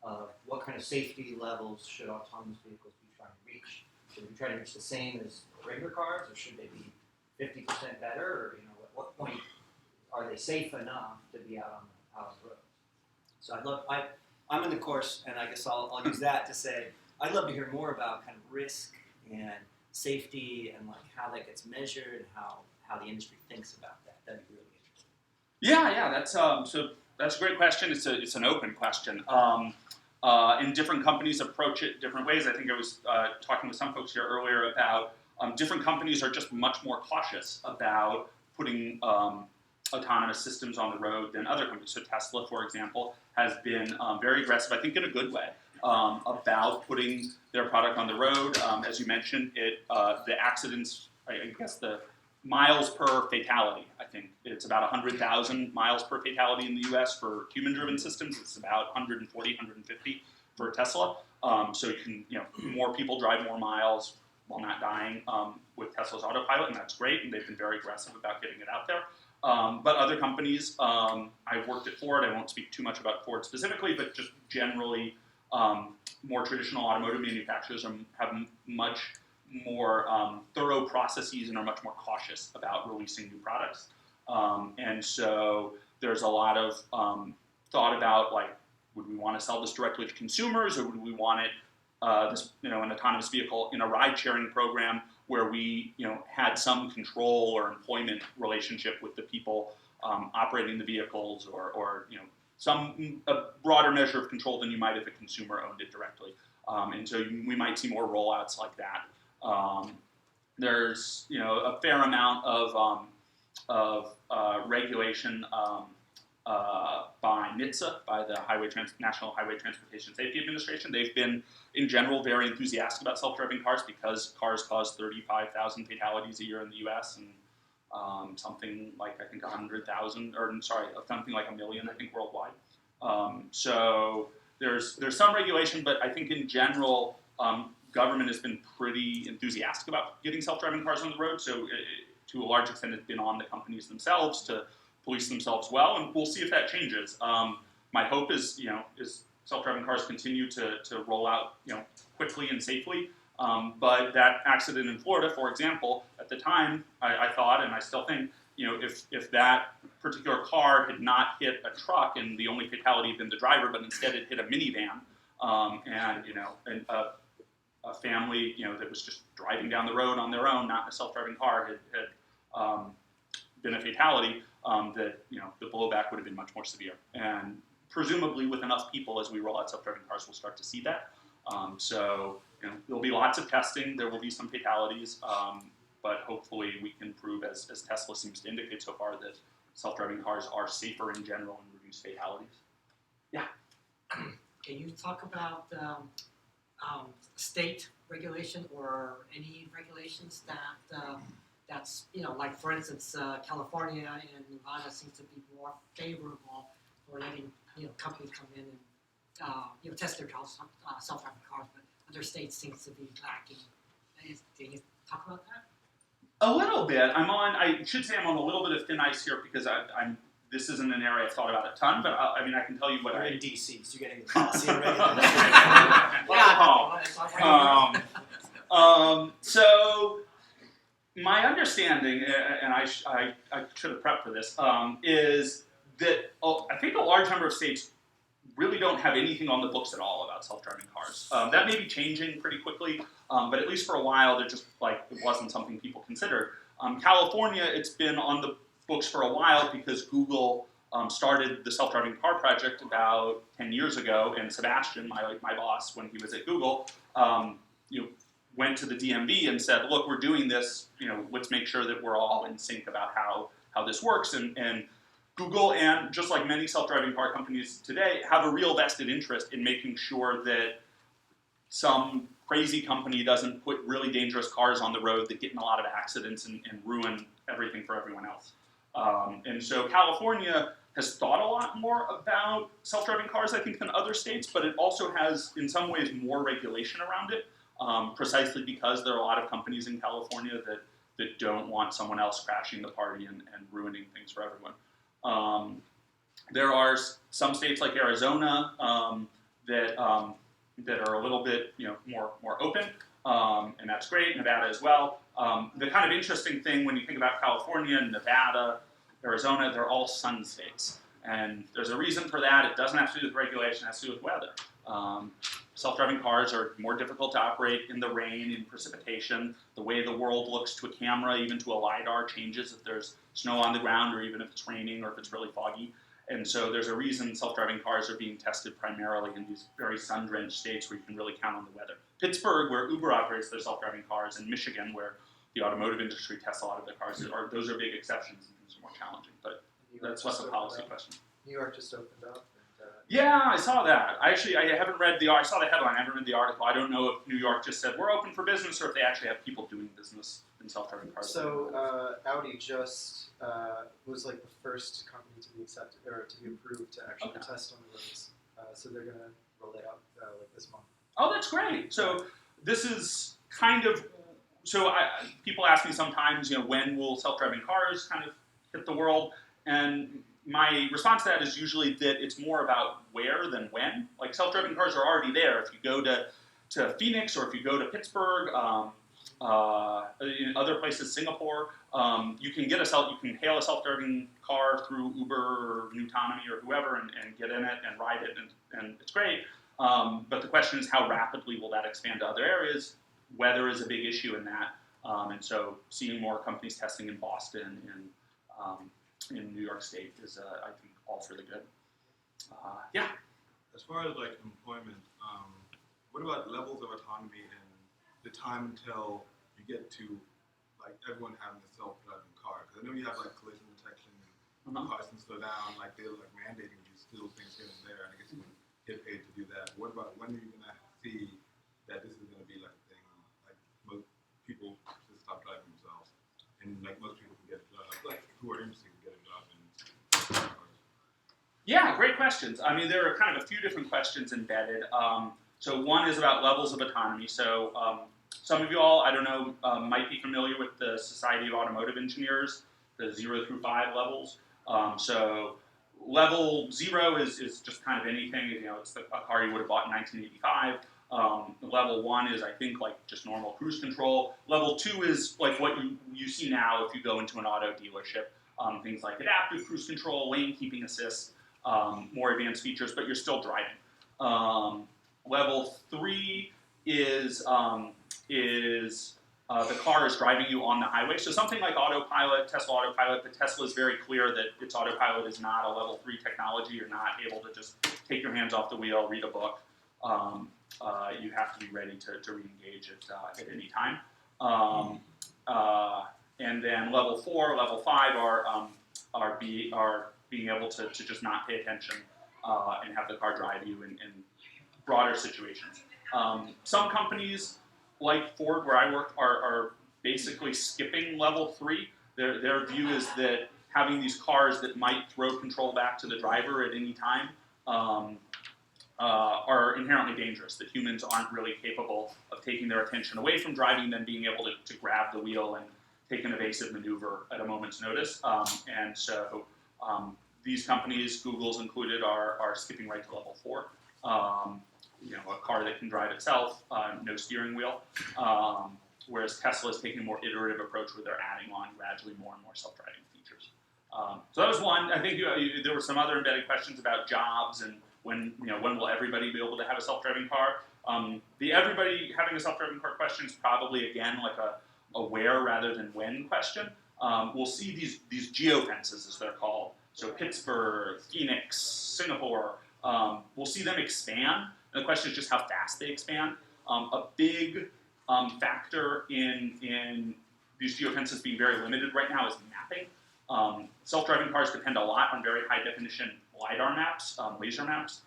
of what kind of safety levels should autonomous vehicles be trying to reach? Should we try to reach the same as regular cars, or should they be 50% better, or at what point are they safe enough to be out on the road? So I'm in the course, and I guess I'll use that to say I'd love to hear more about kind of risk and safety and like how that gets measured and how the industry thinks about that. That'd be really interesting. Yeah, that's a great question. It's an open question. And different companies approach it different ways. I think I was talking with some folks here earlier about different companies are just much more cautious about putting autonomous systems on the road than other companies. So Tesla, for example, has been very aggressive, I think in a good way, about putting their product on the road. As you mentioned, the accidents, I guess the miles per fatality, I think it's about 100,000 miles per fatality in the US for human-driven systems. It's about 140, 150 for Tesla. So you can, more people drive more miles while not dying with Tesla's autopilot, and that's great, and they've been very aggressive about getting it out there. But other companies, I've worked at Ford, I won't speak too much about Ford specifically, but just generally more traditional automotive manufacturers have much more thorough processes and are much more cautious about releasing new products. And so there's a lot of thought about, like, would we want to sell this directly to consumers, or would we want it, an autonomous vehicle in a ride-sharing program where we, had some control or employment relationship with the people operating the vehicles, or a broader measure of control than you might if a consumer owned it directly. And so we might see more rollouts like that. There's a fair amount of regulation by NHTSA, by the National Highway Transportation Safety Administration. They've been, in general, very enthusiastic about self-driving cars because cars cause 35,000 fatalities a year in the U.S. and something like, I think, 100,000, something like 1 million, I think, worldwide. So there's some regulation, but I think in general, government has been pretty enthusiastic about getting self-driving cars on the road. So to a large extent, it's been on the companies themselves to police themselves well, and we'll see if that changes. My hope is self-driving cars continue to roll out, quickly and safely. But that accident in Florida, for example, at the time, I thought, and I still think, if that particular car had not hit a truck and the only fatality had been the driver, but instead it hit a minivan, and a family, that was just driving down the road on their own, not in a self-driving car, had been a fatality, that the blowback would have been much more severe. And presumably, with enough people, as we roll out self-driving cars, we'll start to see that. So there'll be lots of testing. There will be some fatalities, but hopefully we can prove, as Tesla seems to indicate so far, that self-driving cars are safer in general and reduce fatalities. Yeah. Can you talk about state regulation or any regulations that's, like for instance, California and Nevada seems to be more favorable for letting, companies come in and, test their self-driving cars, but other states seems to be lacking. Can you talk about that? A little bit. I should say I'm on a little bit of thin ice here because this isn't an area I've thought about a ton, but I can tell you what You're in DC, so you're getting the policy and regulation. So my understanding, and I should have prepped for this, is that I think a large number of states really don't have anything on the books at all about self-driving cars. That may be changing pretty quickly, but at least for a while, it wasn't something people considered. California, it's been on the books for a while because Google started the self-driving car project about 10 years ago, and Sebastian, my boss, when he was at Google, went to the DMV and said, look, we're doing this, let's make sure that we're all in sync about how this works. And Google, and just like many self-driving car companies today, have a real vested interest in making sure that some crazy company doesn't put really dangerous cars on the road that get in a lot of accidents and ruin everything for everyone else. And so California has thought a lot more about self-driving cars, I think, than other states, but it also has, in some ways, more regulation around it, precisely because there are a lot of companies in California that don't want someone else crashing the party and ruining things for everyone. There are some states like Arizona that are a little bit more open, and that's great. Nevada as well. The kind of interesting thing when you think about California, Nevada, Arizona, they're all sun states, and there's a reason for that. It doesn't have to do with regulation; it has to do with weather. Self-driving cars are more difficult to operate in the rain, in precipitation. The way the world looks to a camera, even to a LiDAR, changes if there's snow on the ground or even if it's raining or if it's really foggy. And so there's a reason self-driving cars are being tested primarily in these very sun-drenched states where you can really count on the weather. Pittsburgh, where Uber operates their self-driving cars, and Michigan, where the automotive industry tests a lot of their cars, those are big exceptions and things are more challenging. But that's less a policy question. New York just opened up. Yeah, I saw that. I haven't read I saw the headline, I haven't read the article. I don't know if New York just said, we're open for business, or if they actually have people doing business in self-driving cars. So Audi just was like the first company to be accepted, or to be approved to actually test on the roads. So they're going to roll it out like this month. Oh, that's great. So this is kind of, people ask me sometimes, when will self-driving cars kind of hit the world? And my response to that is usually that it's more about where than when. Like, self-driving cars are already there. If you go to Phoenix, or if you go to Pittsburgh, in other places, Singapore, you can hail a self-driving car through Uber or Nutonomy or whoever and get in it and ride it, and it's great. But the question is, how rapidly will that expand to other areas? Weather is a big issue in that, and so seeing more companies testing in Boston and in New York State is, I think, all really good. Yeah. As far as like employment, what about levels of autonomy and the time until you get to like everyone having a self-driving car? Because I know you have like collision detection, and cars can slow down, like they're like mandating you to do things here and there, and I guess you can get paid to do that. What about when are you gonna see that this is gonna be like a thing? Like most people just stop driving themselves, and like most people can get a job, like who are interested in getting a job in cars. Yeah, great questions. I mean, there are kind of a few different questions embedded. So one is about levels of autonomy. So some of you all, I don't know, might be familiar with the Society of Automotive Engineers, the 0 through 5 levels. So level 0 is just kind of anything. It's a car you would have bought in 1985. Level 1 is, I think, like just normal cruise control. Level 2 is like what you see now if you go into an auto dealership. Things like adaptive cruise control, lane keeping assist, more advanced features, but you're still driving. Level 3 is the car is driving you on the highway. So something like autopilot, Tesla autopilot, but Tesla is very clear that its autopilot is not a level 3 technology. You're not able to just take your hands off the wheel, read a book. You have to be ready to re-engage at any time. And then level 4, level 5 are being able to just not pay attention and have the car drive you in broader situations. Some companies, like Ford, where I work, are basically skipping level 3. Their view is that having these cars that might throw control back to the driver at any time are inherently dangerous, that humans aren't really capable of taking their attention away from driving, then being able to grab the wheel and take an evasive maneuver at a moment's notice. And so these companies, Google's included, are skipping right to level 4. A car that can drive itself, no steering wheel. Whereas Tesla is taking a more iterative approach where they're adding on gradually more and more self-driving features. So that was one. I think there were some other embedded questions about jobs and when will everybody be able to have a self-driving car. The everybody having a self-driving car question is probably, again, like a where rather than when question. We'll see these geofences, as they're called. So Pittsburgh, Phoenix, Singapore, we'll see them expand. And the question is just how fast they expand. A big factor in these geofences being very limited right now is mapping. Self-driving cars depend a lot on very high-definition LiDAR maps, laser maps,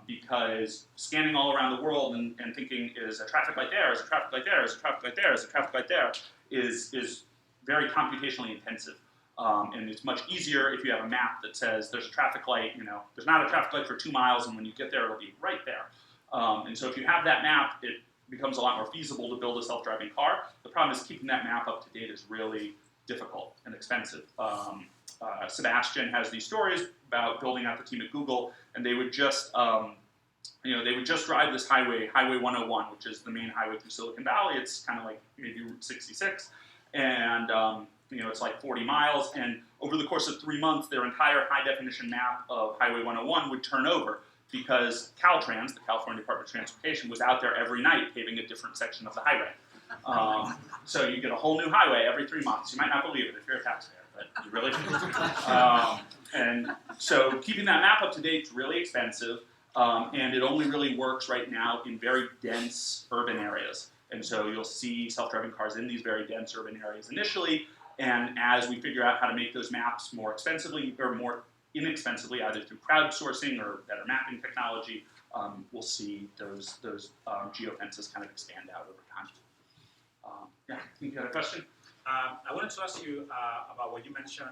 because scanning all around the world and thinking, is a traffic light there, is a traffic light there, is a traffic light there, is a traffic light there, is very computationally intensive. And it's much easier if you have a map that says there's a traffic light, there's not a traffic light for 2 miles, and when you get there, it'll be right there. And so if you have that map, it becomes a lot more feasible to build a self-driving car. The problem is keeping that map up to date is really difficult and expensive. Sebastian has these stories about building out the team at Google, and they would just, they would just drive this highway, Highway 101, which is the main highway through Silicon Valley. It's kind of like maybe Route 66, and it's like 40 miles. And over the course of 3 months, their entire high-definition map of Highway 101 would turn over because Caltrans, the California Department of Transportation, was out there every night paving a different section of the highway. So you get a whole new highway every 3 months. You might not believe it if you're a taxpayer, but you really do. And so keeping that map up to date is really expensive, and it only really works right now in very dense urban areas. And so you'll see self-driving cars in these very dense urban areas initially, and as we figure out how to make those maps more expensively or more inexpensively, either through crowdsourcing or better mapping technology, we'll see those geofences kind of expand out over time. Yeah, I think you had a question? I wanted to ask you about what you mentioned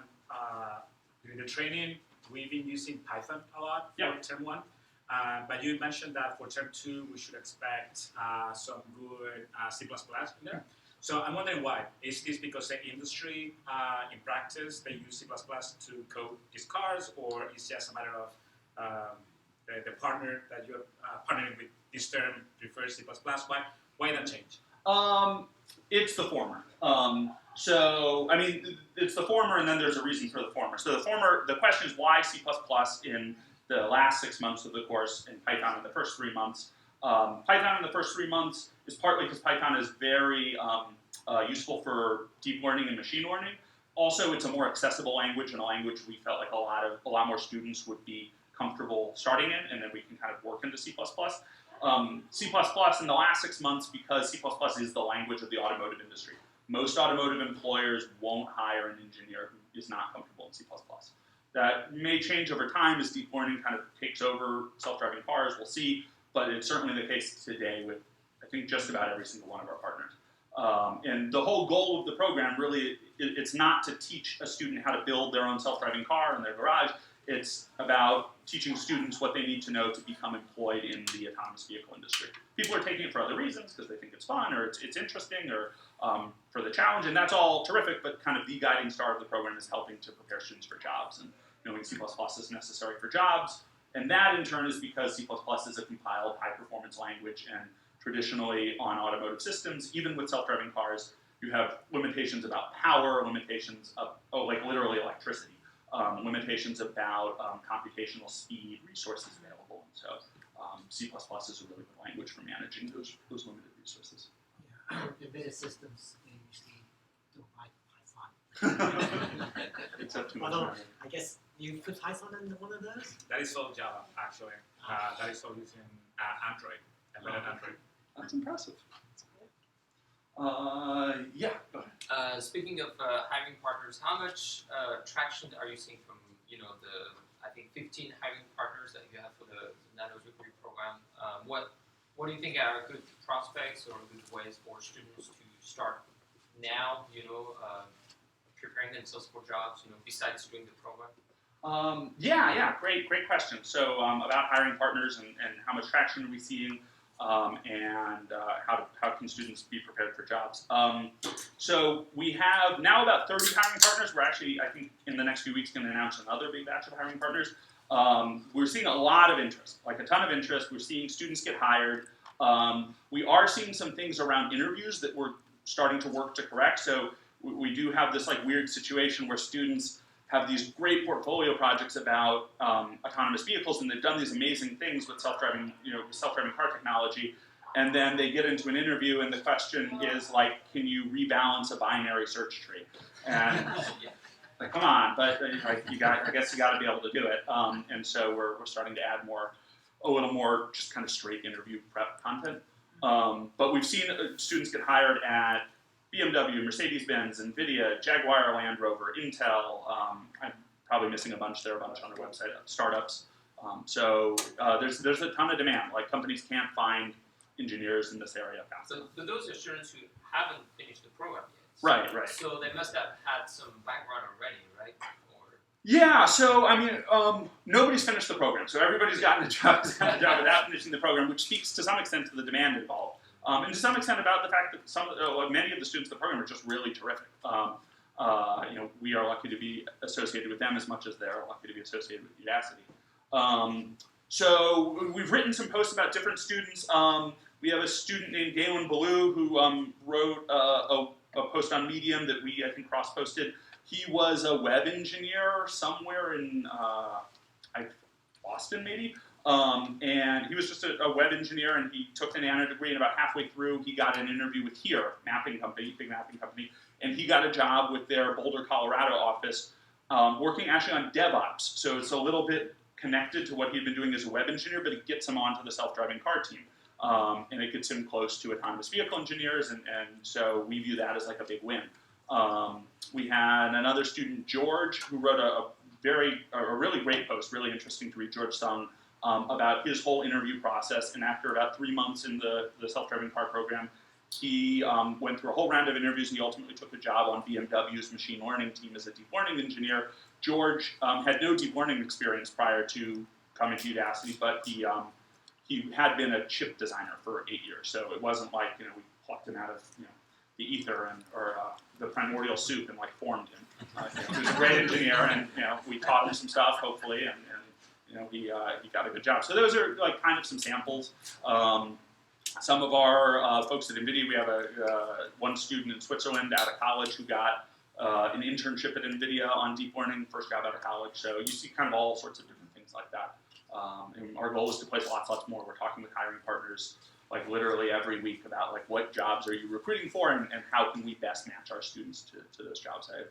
during the training. We've been using Python a lot for term 1, but you mentioned that for term 2 we should expect some good C++ in there. So I'm wondering why. Is this because the industry, in practice, they use C++ to code these cars, or is it just a matter of the partner that you're partnering with this term prefers C++? Why that change? It's the former. It's the former, and then there's a reason for the former. So the question is why C++ in the last 6 months of the course, and Python in the first 3 months. Python in the first 3 months is partly because Python is very useful for deep learning and machine learning. Also, it's a more accessible language, and a language we felt like a lot more students would be comfortable starting in, and then we can kind of work into C++. C++ in the last 6 months, because C++ is the language of the automotive industry. Most automotive employers won't hire an engineer who is not comfortable in C++. That may change over time as deep learning kind of takes over self-driving cars, we'll see, but it's certainly the case today with, I think, just about every single one of our partners. And the whole goal of the program really, it's not to teach a student how to build their own self-driving car in their garage. It's about teaching students what they need to know to become employed in the autonomous vehicle industry. People are taking it for other reasons, because they think it's fun, or it's interesting, or for the challenge, and that's all terrific, but kind of the guiding star of the program is helping to prepare students for jobs, and knowing C++ is necessary for jobs. And that, in turn, is because C++ is a compiled, high-performance language, and traditionally on automotive systems, even with self-driving cars, you have limitations about power, limitations of, like literally electricity, limitations about computational speed, resources available. And so C++ is a really good language for managing those limited resources. Yeah, embedded systems, they usually don't like Python. Except too much. Although, I guess you put Python in one of those? That is all Java, actually. That is all using Android, embedded Android. That's impressive. Yeah, go ahead. Speaking of hiring partners, how much traction are you seeing from I think 15 hiring partners that you have for the nano degree program? What do you think are good prospects or good ways for students to start now? Preparing themselves for jobs. Besides doing the program. Yeah, great question. So about hiring partners and how much traction are we seeing? And how can students be prepared for jobs? So we have now about 30 hiring partners. We're actually, I think, in the next few weeks going to announce another big batch of hiring partners. We're seeing a lot of interest, like a ton of interest. We're seeing students get hired. We are seeing some things around interviews that we're starting to work to correct. So we do have this like weird situation where students have these great portfolio projects about autonomous vehicles, and they've done these amazing things with self-driving car technology, and then they get into an interview, and the question is like, can you rebalance a binary search tree? And like, come on, but I guess you got to be able to do it. And so we're starting to add a little more just kind of straight interview prep content. But we've seen students get hired at BMW, Mercedes-Benz, NVIDIA, Jaguar, Land Rover, Intel. I'm probably missing a bunch. There are a bunch on their website. Startups. So there's a ton of demand. Like companies can't find engineers in this area fast So enough. those are students who haven't finished the program yet. Right, right. So they must have had some background already, right? Or Yeah, so I mean, nobody's finished the program, so everybody's gotten a job without finishing the program, which speaks to some extent to the demand involved, and to some extent about the fact that many of the students in the program are just really terrific. We are lucky to be associated with them as much as they're lucky to be associated with Udacity. So we've written some posts about different students. We have a student named Galen Ballou who wrote a post on Medium that we, I think, cross-posted. He was a web engineer somewhere in Boston, maybe. And he was just a web engineer, and he took the nano degree, and about halfway through, he got an interview with Here, big mapping company, and he got a job with their Boulder, Colorado office, working actually on DevOps. So it's a little bit connected to what he'd been doing as a web engineer, but it gets him onto the self-driving car team. And it gets him close to autonomous vehicle engineers, and so we view that as like a big win. We had another student, George, who wrote a really great post, really interesting to read, George Sung, about his whole interview process. And after about 3 months in the self-driving car program, he went through a whole round of interviews, and he ultimately took a job on BMW's machine learning team as a deep learning engineer. George had no deep learning experience prior to coming to Udacity, but he had been a chip designer for 8 years, so it wasn't like we plucked him out of the ether or the primordial soup and like formed him. He was a great engineer, and we taught him some stuff, hopefully, and he got a good job. So those are like kind of some samples. Some of our folks at NVIDIA, we have one student in Switzerland out of college who got an internship at NVIDIA on deep learning, first job out of college. So you see kind of all sorts of different things like that. And our goal is to place lots more. We're talking with hiring partners like literally every week about like what jobs are you recruiting for, and how can we best match our students to those jobs. I have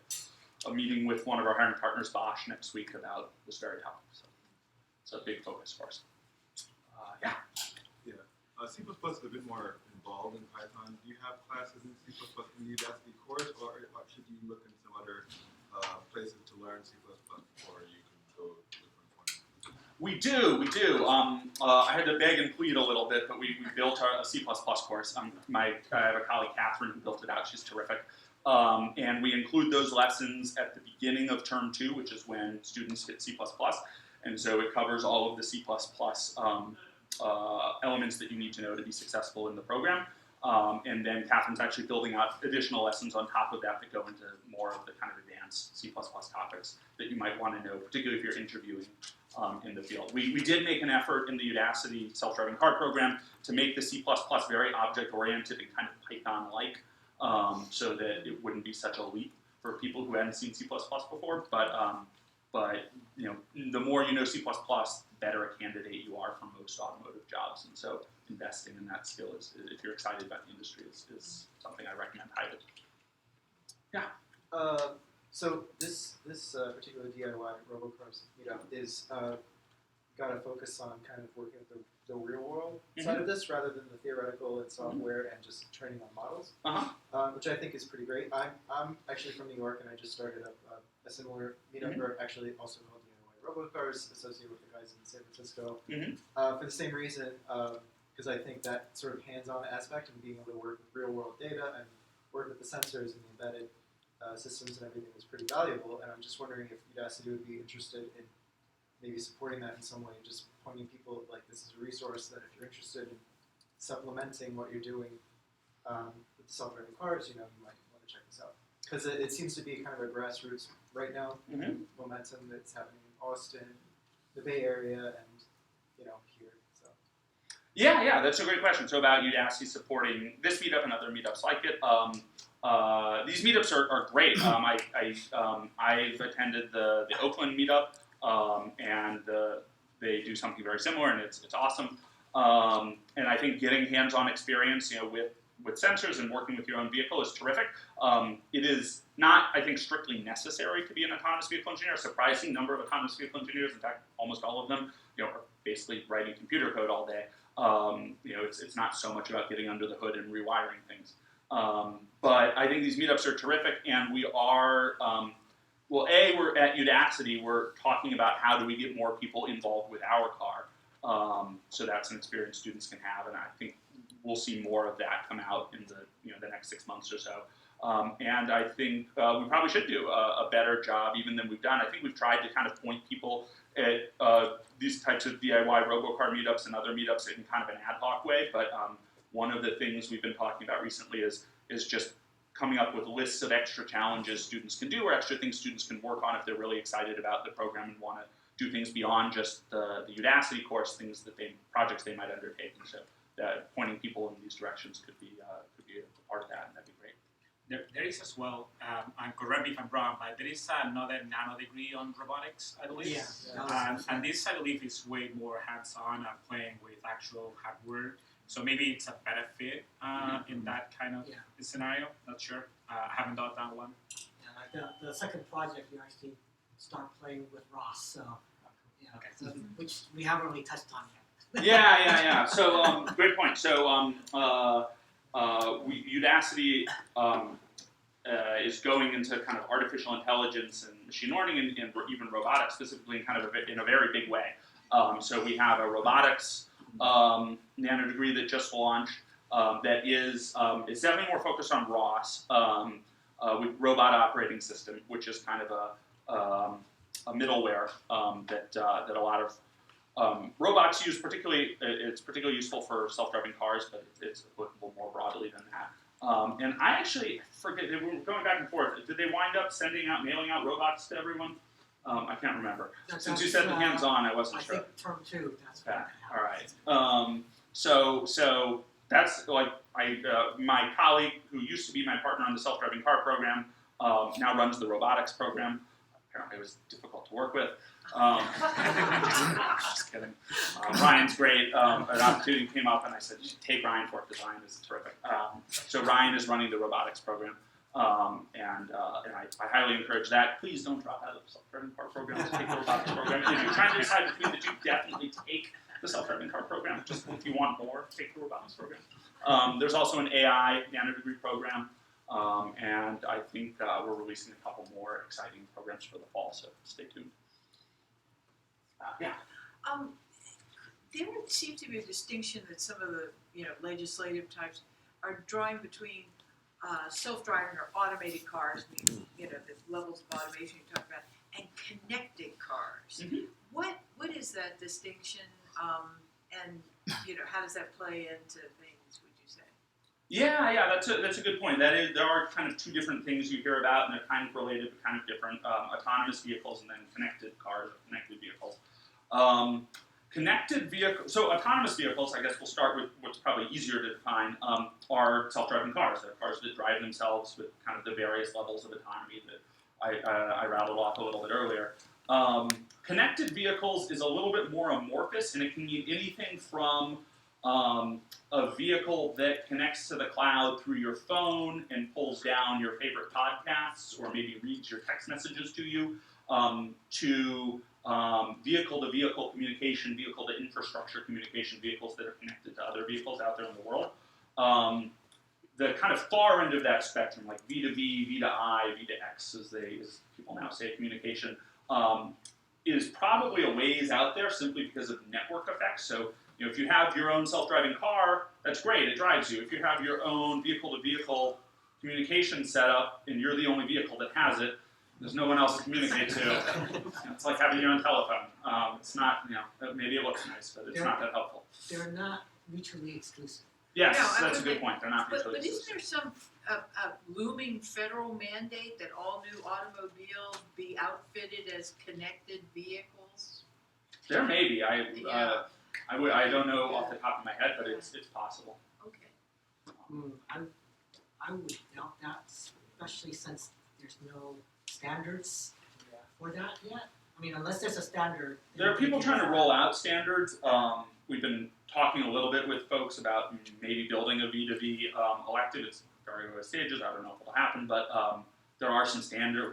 a meeting with one of our hiring partners, Bosch, next week about this very topic. So it's a big focus for us. Yeah. C++ is a bit more involved in Python. Do you have classes in C++ in the Udacity course, or should you look in some other places to learn C++, or you can go different ones? We do. I had to beg and plead a little bit, but we built a C++ course. I have a colleague, Catherine, who built it out. She's terrific. And we include those lessons at the beginning of term 2, which is when students hit C++. And so it covers all of the C++ elements that you need to know to be successful in the program. And then Catherine's actually building out additional lessons on top of that go into more of the kind of advanced C++ topics that you might want to know, particularly if you're interviewing in the field. We did make an effort in the Udacity self-driving car program to make the C++ very object-oriented and kind of Python-like, so that it wouldn't be such a leap for people who hadn't seen C++ before. But the more you know C++, the better a candidate you are for most automotive jobs. And so investing in that skill is, if you're excited about the industry, is something I recommend highly. Yeah. So this particular DIY RoboCars meetup is got to focus on kind of working with the real world side of this rather than the theoretical and software and just training on models, which I think is pretty great. I'm actually from New York, and I just started up a similar meetup, or actually also called DIY RoboCars, associated with the guys in San Francisco, for the same reason, because I think that sort of hands-on aspect and being able to work with real-world data and work with the sensors and the embedded systems and everything is pretty valuable. And I'm just wondering if Udacity would be interested in maybe supporting that in some way, just pointing people like this is a resource that if you're interested in supplementing what you're doing with the self-driving cars, you might want to check this out. Because it seems to be kind of a grassroots right now, momentum that's happening in Austin, the Bay Area, and here. So. Yeah, that's a great question. So about Udacity supporting this meetup and other meetups like it. These meetups are great. I've attended the Oakland meetup, and they do something very similar, and it's awesome. And I think getting hands-on experience, with sensors and working with your own vehicle is terrific. It is not, I think, strictly necessary to be an autonomous vehicle engineer. A surprising number of autonomous vehicle engineers, in fact, almost all of them, are basically writing computer code all day. It's not so much about getting under the hood and rewiring things. But I think these meetups are terrific, and we are, well, we're at Udacity, we're talking about how do we get more people involved with our car. So that's an experience students can have, and I think we'll see more of that come out in the next 6 months or so. And I think we probably should do a better job even than we've done. I think we've tried to kind of point people at these types of DIY robocar meetups and other meetups in kind of an ad hoc way, but one of the things we've been talking about recently is just coming up with lists of extra challenges students can do or extra things students can work on if they're really excited about the program and want to do things beyond just the Udacity course, projects they might undertake. And so pointing people in these directions could be a part of that, and that'd be great. There is as well, and correct me if I'm wrong, but there is another nano degree on robotics, I believe. Yeah. And this, I believe, is way more hands-on and playing with actual hardware. So maybe it's a better fit in that kind of scenario. Not sure. I haven't done that one. Yeah, like the second project, you actually start playing with Ross, so yeah, so, which we haven't really touched on yet. Yeah. So great point. So Udacity is going into kind of artificial intelligence and machine learning and even robotics, specifically in a very big way. So we have a robotics nano degree that just launched that is definitely more focused on ROS with robot operating system, which is kind of a middleware that a lot of robots use. It's particularly useful for self-driving cars, but it's applicable more broadly than that. And I actually forget, we were going back and forth. Did they wind up mailing out robots to everyone? I can't remember. Since you said the hands-on, I wasn't sure. I think term 2, that's okay. All right. So that's like my colleague who used to be my partner on the self-driving car program now runs the robotics program. Apparently, it was difficult to work with. Just kidding. Ryan's great. An opportunity came up, and I said, "Take Ryan for it because Ryan is terrific." So Ryan is running the robotics program, and I highly encourage that. Please don't drop out of the self-driving car program. Take the robotics program. If you're trying to decide between the two, definitely take the self-driving car program. Just if you want more, take the robotics program. There's also an AI nano degree program. And I think we're releasing a couple more exciting programs for the fall, so stay tuned. Yeah. There would seem to be a distinction that some of the legislative types are drawing between self-driving or automated cars, the levels of automation you talk about, and connected cars. Mm-hmm. What is that distinction, and how does that play into things? Would you say? Yeah, that's a good point. There are kind of two different things you hear about, and they're kind of related but kind of different. Autonomous vehicles and then connected cars or connected vehicles. Connected vehicles. So autonomous vehicles, I guess we'll start with what's probably easier to define, are self-driving cars. They're cars that drive themselves with kind of the various levels of autonomy that I rattled off a little bit earlier. Connected vehicles is a little bit more amorphous, and it can mean anything from a vehicle that connects to the cloud through your phone and pulls down your favorite podcasts or maybe reads your text messages to you, to vehicle-to-vehicle communication, vehicle-to-infrastructure communication, vehicles that are connected to other vehicles out there in the world. The kind of far end of that spectrum, like V2V, V2I, V2X, as people now say, communication, is probably a ways out there simply because of network effects. So, if you have your own self-driving car, that's great, it drives you. If you have your own vehicle-to-vehicle communication setup and you're the only vehicle that has it, there's no one else to communicate to. It's like having your own telephone. It's not, maybe it looks nice, but it's not that helpful. They're not mutually exclusive. Yes, No, that's a good point. They're not mutually But isn't exclusive. there some looming federal mandate that all new automobiles be outfitted as connected vehicles? There may be. I don't know off the top of my head, but it's possible. Okay. I would doubt that, especially since there's no standards for that yet. I mean, unless there's a standard. There are people trying to roll out standards. We've been talking a little bit with folks about maybe building a V2V elective. It's very early stages. I don't know if it'll happen, but there are some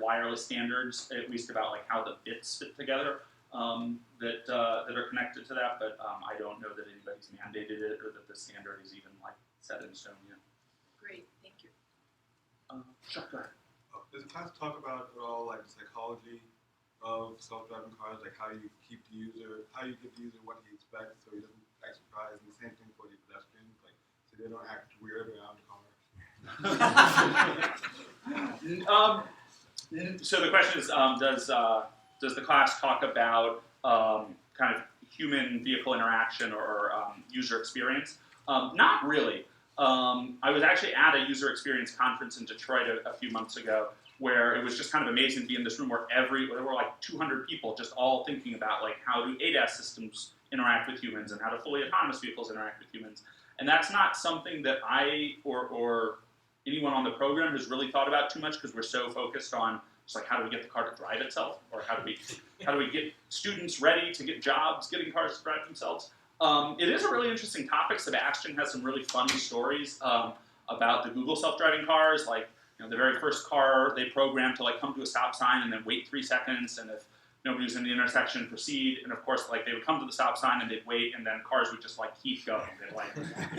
wireless standards, at least about like how the bits fit together. That are connected to that, but I don't know that anybody's mandated it or that the standard is even like set in stone yet. Great, thank you. Sure, go ahead. Does the class talk about at all like the psychology of self-driving cars, like how you keep the user, how you give the user what he expects so he doesn't act surprised, and the same thing for the pedestrians, like so they don't act weird around cars. So the question is, does the class talk about kind of human vehicle interaction or user experience? Not really. I was actually at a user experience conference in Detroit a few months ago, where it was just kind of amazing to be in this room where there were like 200 people just all thinking about like how do ADAS systems interact with humans and how do fully autonomous vehicles interact with humans. And that's not something that I or anyone on the program has really thought about too much because we're so focused on just like how do we get the car to drive itself, or how do we get students ready to get jobs getting cars to drive themselves. It is a really interesting topic. Sebastian has some really funny stories about the Google self-driving cars. Like, the very first car they programmed to like come to a stop sign and then wait 3 seconds, and if nobody was in the intersection, proceed. And of course, like they would come to the stop sign and they'd wait, and then cars would just like keep going. They'd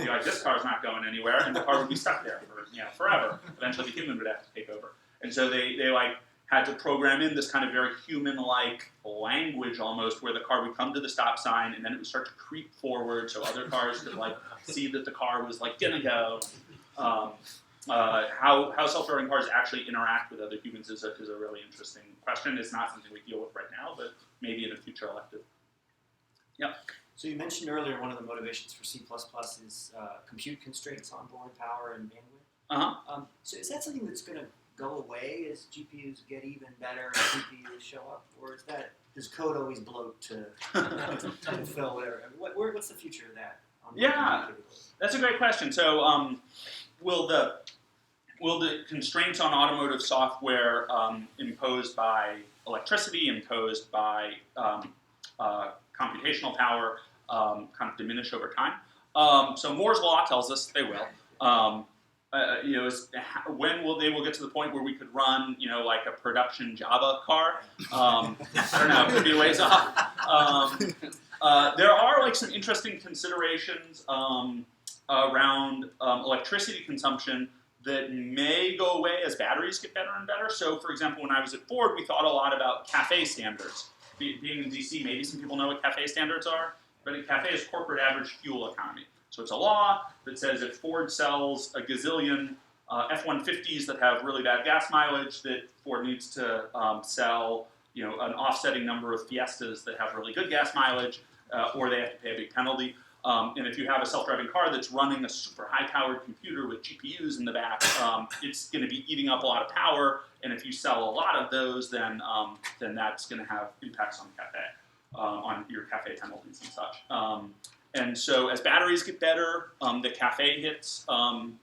be like, this car's not going anywhere, and the car would be stuck there for forever. Eventually, the human would have to take over. And so they like had to program in this kind of very human-like language almost, where the car would come to the stop sign and then it would start to creep forward so other cars could like see that the car was like gonna go. How self-driving cars actually interact with other humans is a really interesting question. It's not something we deal with right now, but maybe in a future elective. Yep. So you mentioned earlier one of the motivations for C++ is compute constraints on board power and bandwidth. So is that something that's going to go away as GPUs get even better and GPUs show up, or does code always bloat to fill whatever? What's the future of that? Yeah, that's a great question. So will the constraints on automotive software imposed by electricity, imposed by computational power, kind of diminish over time? So Moore's law tells us they will. When will they get to the point where we could run, like a production Java car? I don't know, it could be a ways off. There are like some interesting considerations around electricity consumption that may go away as batteries get better and better. So, for example, when I was at Ford, we thought a lot about CAFE standards. Being in DC, maybe some people know what CAFE standards are, but CAFE is corporate average fuel economy. So it's a law that says if Ford sells a gazillion F-150s that have really bad gas mileage, that Ford needs to sell an offsetting number of Fiestas that have really good gas mileage, or they have to pay a big penalty. And if you have a self-driving car that's running a super high-powered computer with GPUs in the back, it's going to be eating up a lot of power. And if you sell a lot of those, then that's going to have impacts on CAFE, on your CAFE penalties and such. And so as batteries get better, the CAFE hits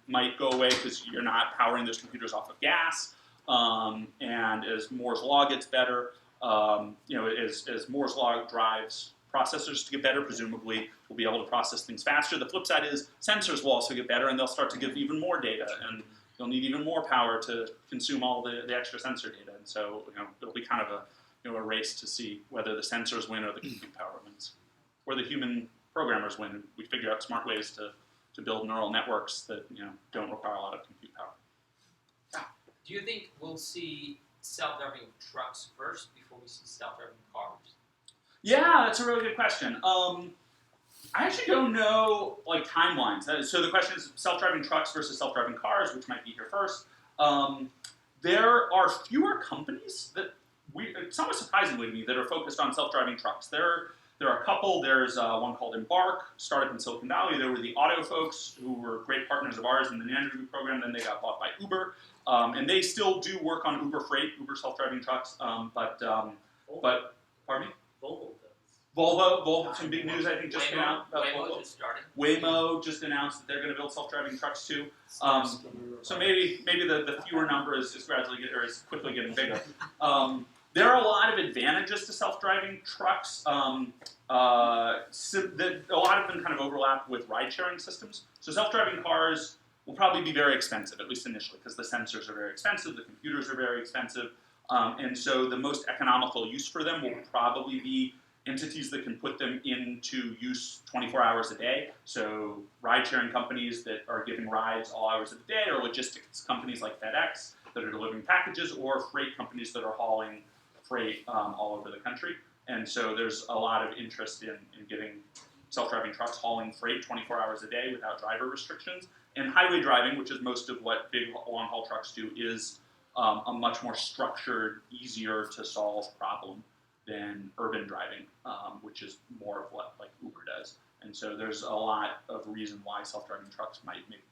might go away because you're not powering those computers off of gas. And as Moore's law gets better, as Moore's law drives processors to get better, presumably we'll be able to process things faster. The flip side is sensors will also get better, and they'll start to give even more data, and they'll need even more power to consume all the extra sensor data. And so it'll be kind of a race to see whether the sensors win or the compute power wins, or the human programmers win. We figure out smart ways to build neural networks that don't require a lot of compute power. Do you think we'll see self-driving trucks first before we see self-driving cars? Yeah, that's a really good question. I actually don't know timelines. So the question is self-driving trucks versus self-driving cars, which might be here first. There are fewer companies that somewhat surprisingly to me, that are focused on self-driving trucks. There are a couple. There's one called Embark, started in Silicon Valley. There were the Auto folks who were great partners of ours in the Nanoju program. Then they got bought by Uber, and they still do work on Uber Freight, Uber self-driving trucks. But pardon me. Volvo, some big news I think just came out about Volvo. Just started. Waymo just announced that they're going to build self-driving trucks too. So maybe the fewer number is quickly getting bigger. There are a lot of advantages to self-driving trucks. A lot of them kind of overlap with ride-sharing systems. So self-driving cars will probably be very expensive, at least initially, because the sensors are very expensive, the computers are very expensive, and so the most economical use for them will probably be entities that can put them into use 24 hours a day. So ride-sharing companies that are giving rides all hours of the day, or logistics companies like FedEx that are delivering packages, or freight companies that are hauling freight all over the country. And so there's a lot of interest in getting self-driving trucks hauling freight 24 hours a day without driver restrictions. And highway driving, which is most of what big long-haul trucks do, is a much more structured, easier to solve problem than urban driving, which is more of what like Uber does. And so there's a lot of reason why self-driving trucks might make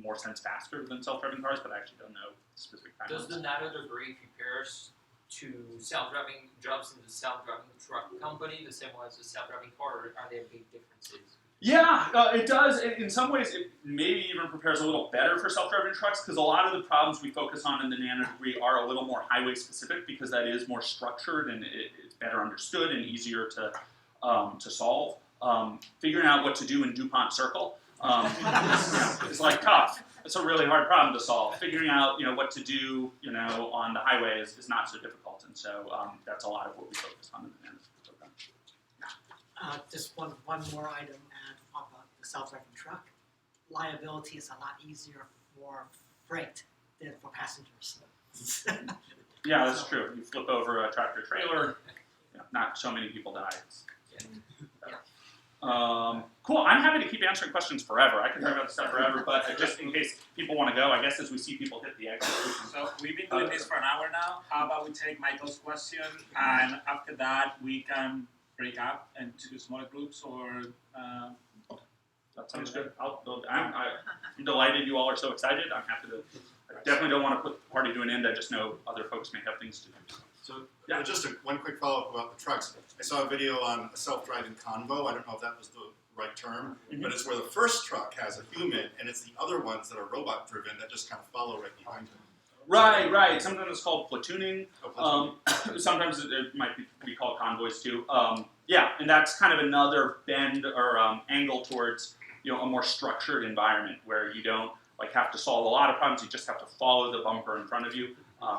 more sense faster than self-driving cars, but I actually don't know specific timelines. Does the nano-degree compares to self-driving jobs in the self-driving truck company the same way as a self-driving car, or are there big differences? Yeah, it does. In some ways, it maybe even prepares a little better for self-driving trucks, because a lot of the problems we focus on in the nano-degree are a little more highway-specific, because that is more structured and it's better understood and easier to solve. Figuring out what to do in DuPont Circle is like tough. It's a really hard problem to solve. Figuring out what to do on the highway is not so difficult, and so that's a lot of what we focus on in the nano-degree program. Just one more item add about the self-driving truck. Liability is a lot easier for freight than for passengers. Yeah, that's true. You flip over a tractor trailer, not so many people die. Cool. I'm happy to keep answering questions forever. I can talk about this stuff forever, but just in case people want to go, I guess as we see people hit the exit. So we've been doing this for an hour now. How about we take Michael's question, and after that we can break up into smaller groups, or that sounds good. I'm delighted you all are so excited. I'm happy to. I definitely don't want to put the party to an end. I just know other folks may have things to do. So yeah, just one quick follow-up about the trucks. I saw a video on a self-driving convo. I don't know if that was the right term, but it's where the first truck has a human, and it's the other ones that are robot-driven that just kind of follow right behind them. Right. Sometimes it's called platooning. Oh, Sometimes it might be called convoys too. Yeah, and that's kind of another bend or angle towards a more structured environment where you don't have to solve a lot of problems. You just have to follow the bumper in front of you.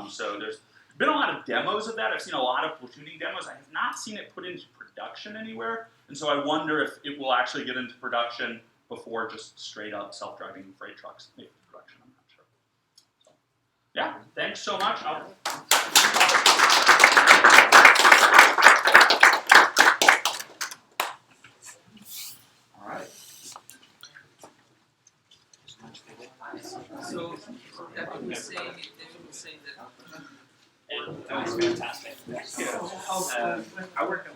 So there's been a lot of demos of that. I've seen a lot of platooning demos. I have not seen it put into production anywhere, and so I wonder if it will actually get into production before just straight up self-driving freight trucks make the production. I'm not sure. So, yeah, thanks so much. All right. So David was saying that. That was fantastic. So, I work on